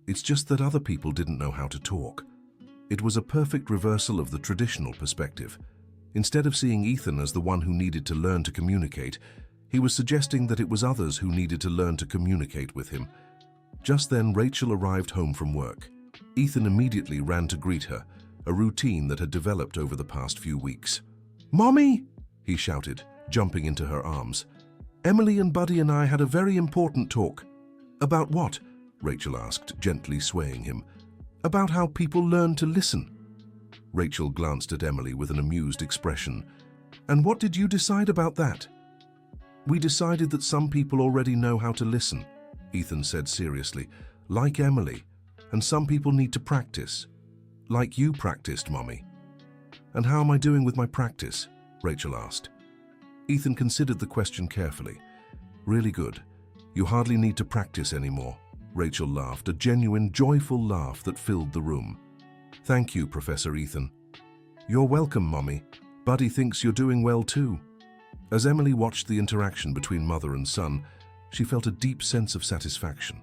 It's just that other people didn't know how to talk." It was a perfect reversal of the traditional perspective. Instead of seeing Ethan as the one who needed to learn to communicate, he was suggesting that it was others who needed to learn to communicate with him. Just then, Rachel arrived home from work. Ethan immediately ran to greet her, a routine that had developed over the past few weeks. "Mommy!" he shouted, jumping into her arms. "Emily and Buddy and I had a very important talk." "About what?" Rachel asked, gently swaying him. "About how people learn to listen." Rachel glanced at Emily with an amused expression. "And what did you decide about that?" "We decided that some people already know how to listen," Ethan said seriously, "like Emily, and some people need to practice. Like you practiced, Mommy." "And how am I doing with my practice?" Rachel asked. Ethan considered the question carefully. "Really good. You hardly need to practice anymore." Rachel laughed, a genuine, joyful laugh that filled the room. "Thank you, Professor Ethan." "You're welcome, Mommy. Buddy thinks you're doing well too." As Emily watched the interaction between mother and son, she felt a deep sense of satisfaction.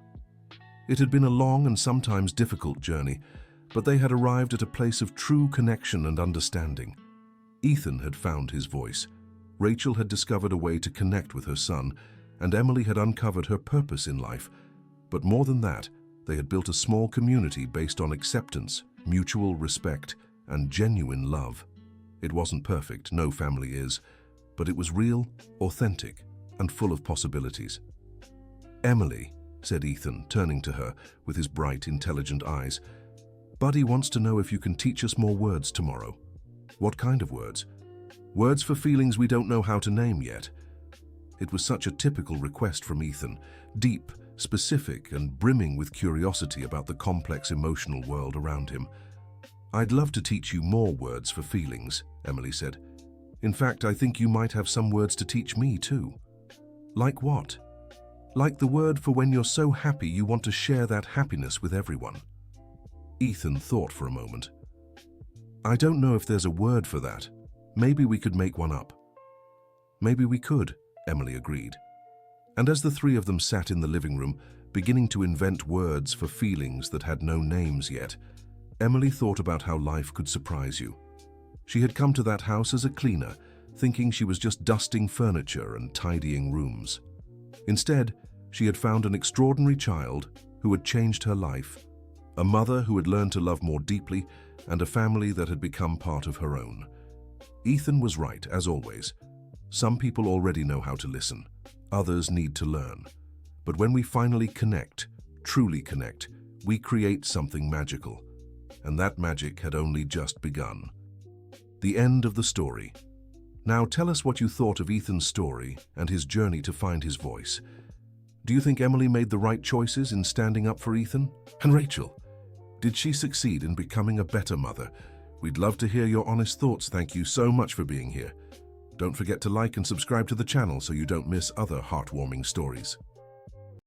It had been a long and sometimes difficult journey, but they had arrived at a place of true connection and understanding. Ethan had found his voice, Rachel had discovered a way to connect with her son, and Emily had uncovered her purpose in life. But more than that, they had built a small community based on acceptance, mutual respect, and genuine love. It wasn't perfect, no family is, but it was real, authentic, and full of possibilities. "Emily," said Ethan, turning to her with his bright, intelligent eyes, "Buddy wants to know if you can teach us more words tomorrow." "What kind of words?" "Words for feelings we don't know how to name yet." It was such a typical request from Ethan, deep, specific, and brimming with curiosity about the complex emotional world around him. "I'd love to teach you more words for feelings," Emily said. "In fact, I think you might have some words to teach me too." "Like what?" "Like the word for when you're so happy you want to share that happiness with everyone." Ethan thought for a moment. "I don't know if there's a word for that. Maybe we could make one up." "Maybe we could," Emily agreed. And as the three of them sat in the living room, beginning to invent words for feelings that had no names yet, Emily thought about how life could surprise you. She had come to that house as a cleaner, thinking she was just dusting furniture and tidying rooms. Instead, she had found an extraordinary child who had changed her life, a mother who had learned to love more deeply, and a family that had become part of her own. Ethan was right, as always. Some people already know how to listen. Others need to learn. But when we finally connect, truly connect, we create something magical. And that magic had only just begun. The end of the story. Now tell us what you thought of Ethan's story and his journey to find his voice. Do you think Emily made the right choices in standing up for Ethan? And Rachel, did she succeed in becoming a better mother? We'd love to hear your honest thoughts. Thank you so much for being here. Don't forget to like and subscribe to the channel so you don't miss other heartwarming stories.